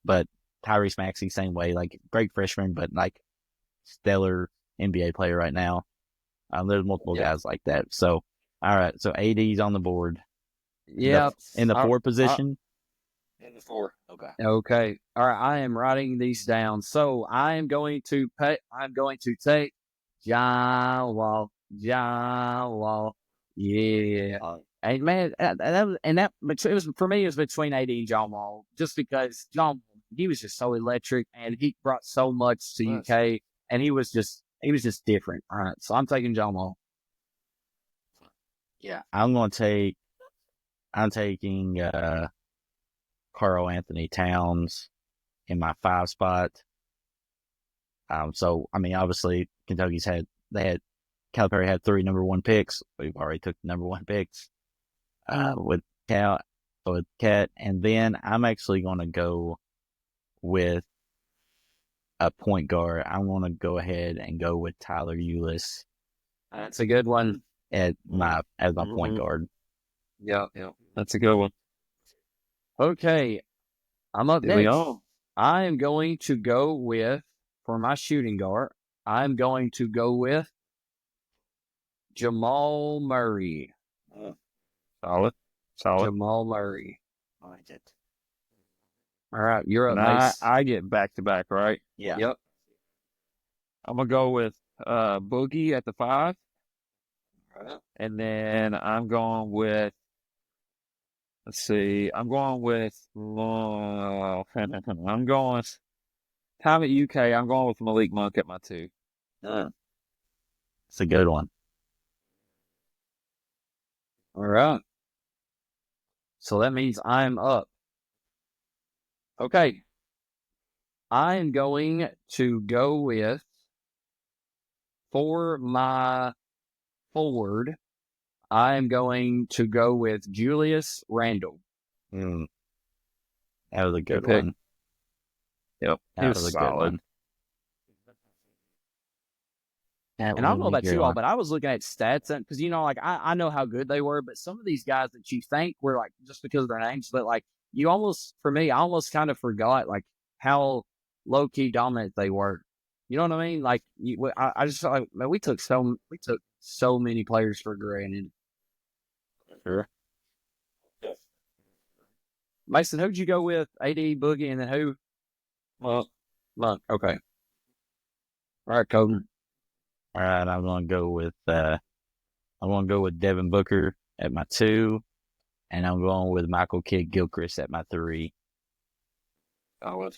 but Tyrese Maxey, same way, like great freshman, but like stellar NBA player right now. There's multiple guys like that. So, all right. So AD's on the board. Yeah. In the 4 position. In the 4. Okay. All right. I am writing these down. So I'm going to take John Wall. Yeah. And man, it was for me. It was between AD and John Wall, just because he was just so electric and he brought so much to UK, and he was just different. All right, so I'm taking John Wall. Yeah, I'm taking Karl Anthony Towns in my 5 spot. So I mean, obviously Kentucky's Calipari had 3 number 1 picks. We've already took the number 1 picks with Cat, and then I'm actually going to go with a point guard. I want to go ahead and go with Tyler Ulis. That's a good one as my point guard. Yeah, that's a good one. Okay, I'm up next. I am going to go with, for my shooting guard, I'm going to go with Jamal Murray. Solid. Jamal Murray. I like it. All right, you're up next. I get back-to-back, right? Yeah. Yep. I'm going to go with Boogie at the 5. Right. And then I'm going with, I'm going time at UK, I'm going with Malik Monk at my 2. It's a good one. All right. So that means I'm up. Okay. I am going to go with, for my forward, I am going to go with Julius Randle. That was a good one. Yep. That was a good one. And I don't know about you all, but I was looking at stats because, I know how good they were, but some of these guys that you think were like just because of their names, but like I almost kind of forgot like how low key dominant they were. You know what I mean? Like I just felt like, man, we took so many players for granted. Sure. Mason, who'd you go with? AD, Boogie, and then who? Monk. Okay. All right, Coden. All right, I'm gonna go with Devin Booker at my 2, and I'm going with Michael Kidd-Gilchrist at my 3. Solid.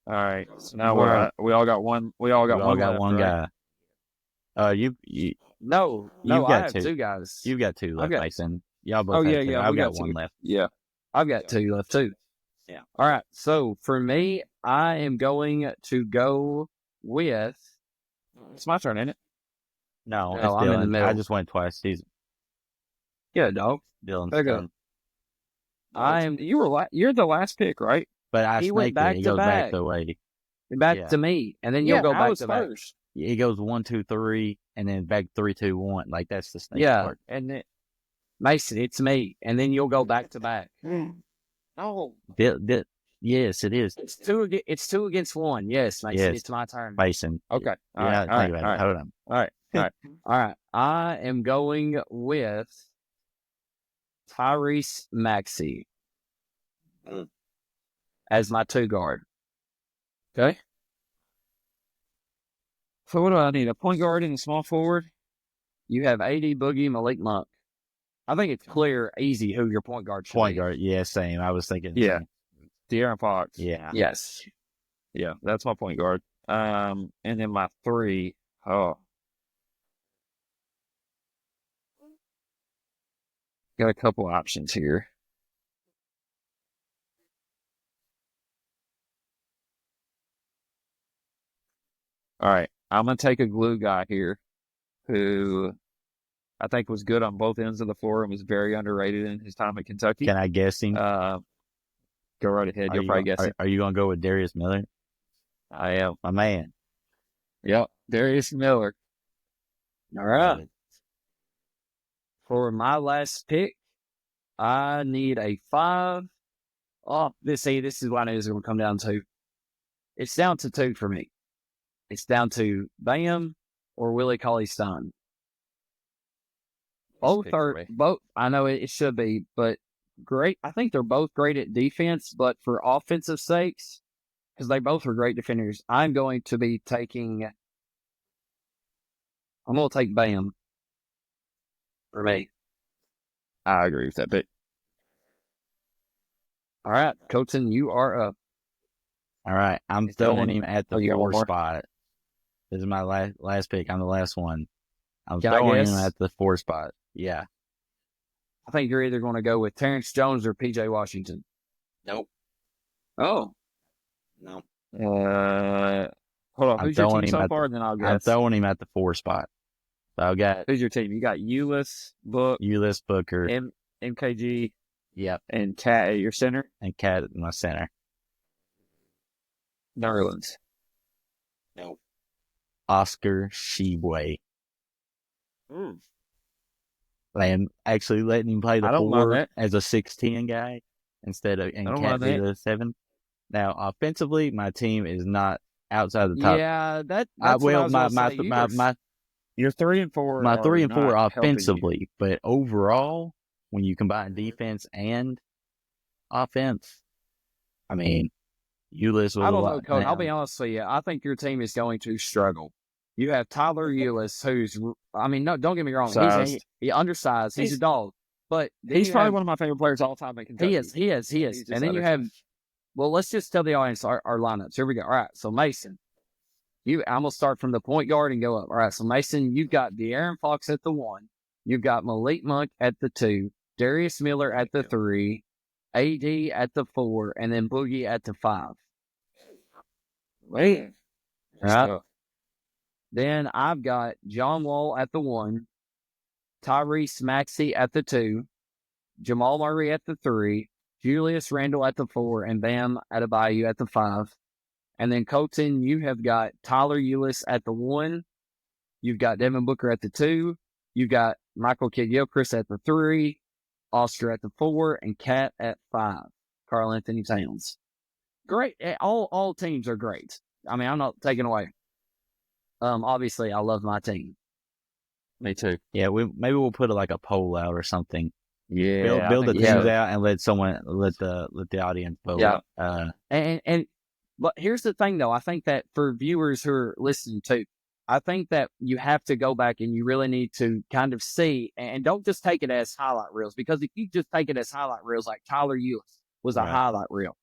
All right. So now we all got one. We all got one guy. No, I have 2 guys. You've got 2 left, Mason. Y'all both have 2. I've got 1 left. Yeah. I've got 2 left too. Yeah. All right. So for me, I am going to go with. It's my turn, ain't it? No, it's I'm Dylan. in the middle. I just went twice. Yeah, dog. Dylan's turn. You're the last pick, right? But he went back he to goes back. the way. Back to me, and then you'll go back to back. He goes 1, 2, 3, and then back 3, 2, 1. Like that's the snake part. And then Mason, it's me, and then you'll go back to back. No. Yes, it is. It's 2 against 1. Yes, Mason. Yes. It's my turn. Mason. Okay. All right. Hold on. All right. I am going with Tyrese Maxey as my 2 guard. Okay. So what do I need? A point guard and a small forward? You have AD, Boogie, Malik Monk. I think it's clear, easy who your point guard should Point be. guard, yeah, same. I was thinking, Yeah. De'Aaron Fox. yeah. Yes. Yeah, that's my point guard. And then my 3. Oh. Got a couple options here. All right. I'm going to take a glue guy here who I think was good on both ends of the floor and was very underrated in his time at Kentucky. Can I guess him? Go right ahead. You'll probably guess it. Are you going to go with Darius Miller? I am. My man. Yep. Darius Miller. All right. For my last pick, I need a 5. Oh, this is what I knew it was going to come down to. It's down to 2 for me. It's down to Bam or Willie Cauley-Stein. Both are both. I know it should be, but great. I think they're both great at defense, but for offensive sakes, because they both are great defenders, I'm going to take Bam for me. I agree with that pick. All right, Colton, you are up. All right, I'm throwing him at the 4 more? spot. This is my last pick. I'm the last one. I'm Can I throwing guess? him at the 4 spot. Yeah. I think you're either going to go with Terrence Jones or PJ Washington. Nope. Oh. No. Hold on. I'm Who's your throwing team him so at far? And then I'll I'm guess. throwing him at the 4 spot. So I got Who's your team? You got Ulyss, Book, Ulyss, Booker, MKG, yep, and Cat at your center. and Cat at my center. Nerlens. No. Oscar Tshiebwe. Mm. And actually letting him play the I don't mind 4 that. as a 6'10" guy instead of I don't Cat mind be that. the 7. Now, offensively, my team is not outside the top. Yeah, that's what I was gonna say. Your 3 and 4. My 3 and 4 not helping you. offensively, but overall, when you combine defense and offense, I mean, Ulyss was I don't a know, lot. Coach. Now, I'll be honest with you. I think your team is going to struggle. You have Tyler Ulyss, who's, I mean, no, don't get me wrong. He's undersized. He's a dog. But He's probably one of my favorite players all time in Kentucky. He is. And then you have, well, let's just tell the audience our lineups. Here we go. All right. So, Mason, I'm going to start from the point guard and go up. All right. So, Mason, you've got De'Aaron Fox at the 1. You've got Malik Monk at the 2. Darius Miller at the 3. AD at the 4. And then Boogie at the 5. Man. All right. Then I've got John Wall at the 1, Tyrese Maxey at the 2, Jamal Murray at the 3, Julius Randle at the 4, and Bam Adebayo at the 5. And then Colton, you have got Tyler Ulyss at the 1. You've got Devin Booker at the 2. You've got Michael Kidd-Gilchrist at the 3, Oscar at the 4, and Cat at 5. Karl Anthony Towns. Great. All teams are great. I mean, I'm not taking away. Obviously, I love my team. Me too. Yeah, maybe we'll put like a poll out or something. Yeah. Build the teams out and let the audience vote. Yeah. But here's the thing, though. I think that for viewers who are listening to, I think that you have to go back and you really need to kind of see, and don't just take it as highlight reels, because if you just take it as highlight reels, like Tyler Ulyss was a highlight reel,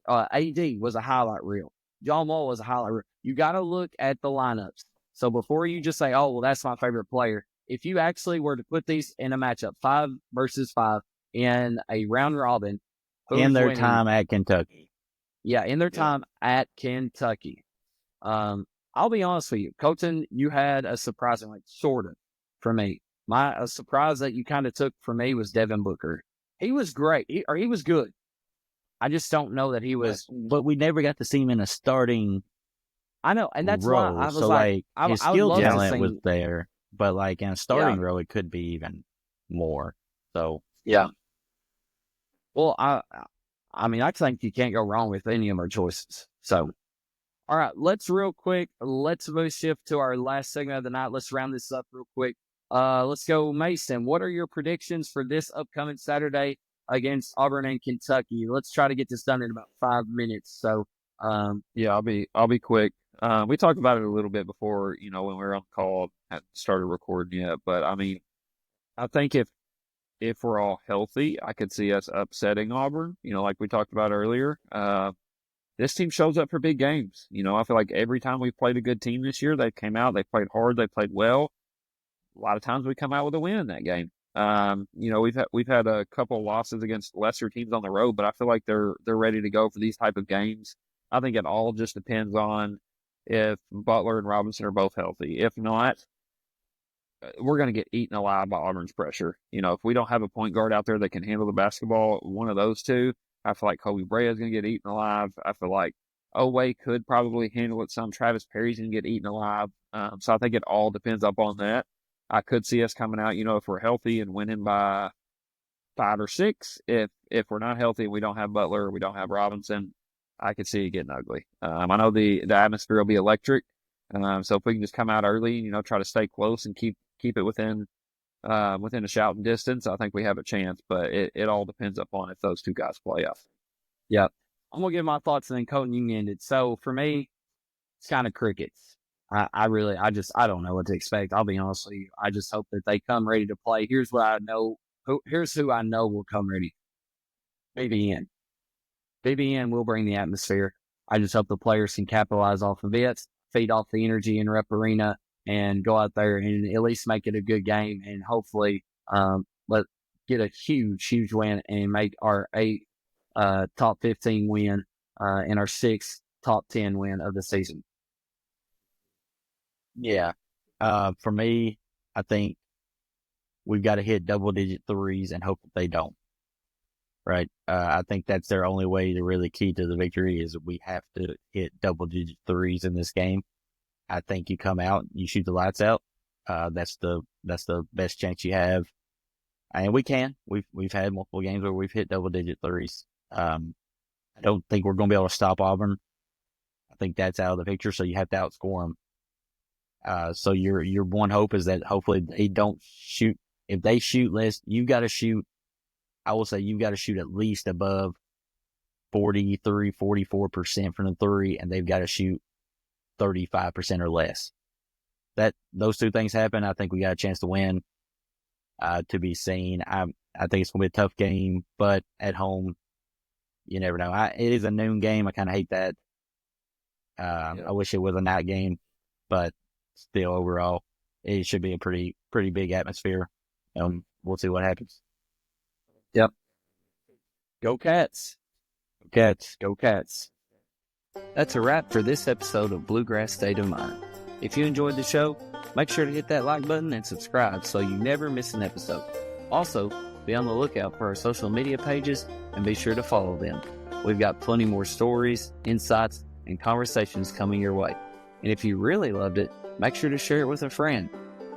AD was a highlight reel, John Wall was a highlight reel. You got to look at the lineups. So before you just say, "Oh, well, that's my favorite player," if you actually were to put these in a matchup, 5 versus 5 in a round robin, in their time at Kentucky. Yeah, in their time at Kentucky. I'll be honest with you, Colton, you had a surprising, sort of, for me. A surprise that you kind of took for me was Devin Booker. He was great, he was good. I just don't know that he was. But we never got to see him in a starting. I know, and that's role. why I was so his skill talent was there, but in a starting role, it could be even more. So yeah. Well, I mean, I think you can't go wrong with any of our choices. So, all right, let's move shift to our last segment of the night. Let's round this up real quick. Let's go, Mason. What are your predictions for this upcoming Saturday against Auburn and Kentucky? Let's try to get this done in about 5 minutes. So, I'll be quick. We talked about it a little bit before, when we were on the call, hadn't started recording yet. But I mean, I think if we're all healthy, I could see us upsetting Auburn. Like we talked about earlier. This team shows up for big games. I feel like every time we've played a good team this year, they came out, they played hard, they played well. A lot of times we come out with a win in that game. We've had a couple of losses against lesser teams on the road, but I feel like they're ready to go for these type of games. I think it all just depends on if Butler and Robinson are both healthy. If not, we're going to get eaten alive by Auburn's pressure. If we don't have a point guard out there that can handle the basketball, one of those two, I feel like Kobe Brea is going to get eaten alive. I feel like Oway could probably handle it some. Travis Perry's going to get eaten alive. So I think it all depends upon that. I could see us coming out, if we're healthy and winning by 5 or 6. If we're not healthy and we don't have Butler, we don't have Robinson, I could see it getting ugly. I know the atmosphere will be electric. So if we can just come out early, try to stay close and keep it within a shouting distance, I think we have a chance. But it all depends upon if those two guys play us. Yeah. I'm going to give my thoughts and then Colton, you can end it. So for me, it's kind of crickets. I don't know what to expect. I'll be honest with you. I just hope that they come ready to play. Here's what I know. Here's who I know will come ready. BBN. BBN will bring the atmosphere. I just hope the players can capitalize off of it, feed off the energy in Rep Arena, and go out there and at least make it a good game and hopefully get a huge win and make our 8 top 15 win and our 6th top 10 win of the season. Yeah. For me, I think we've got to hit double-digit threes and hope that they don't. Right? I think that's their only way to really key to the victory is we have to hit double-digit threes in this game. I think you come out, you shoot the lights out. That's the best chance you have, and we can. We've had multiple games where we've hit double-digit threes. I don't think we're going to be able to stop Auburn. I think that's out of the picture. So you have to outscore them. So your one hope is that hopefully they don't shoot. If they shoot less, you got to shoot. I will say you've got to shoot at least above 44% from the three, and they've got to shoot 35% or less. That those two things happen, I think we got a chance to win. To be seen. I think it's going to be a tough game, but at home, you never know. It is a noon game. I kind of hate that. I wish it was a night game, but still, overall, it should be a pretty big atmosphere. We'll see what happens. Yep. Go Cats. Go Cats. Go Cats. That's a wrap for this episode of Bluegrass State of Mind. If you enjoyed the show, make sure to hit that like button and subscribe so you never miss an episode. Also, be on the lookout for our social media pages and be sure to follow them. We've got plenty more stories, insights, and conversations coming your way. And if you really loved it, make sure to share it with a friend.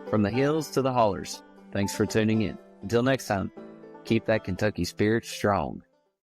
From the hills to the hollers, thanks for tuning in. Until next time, keep that Kentucky spirit strong.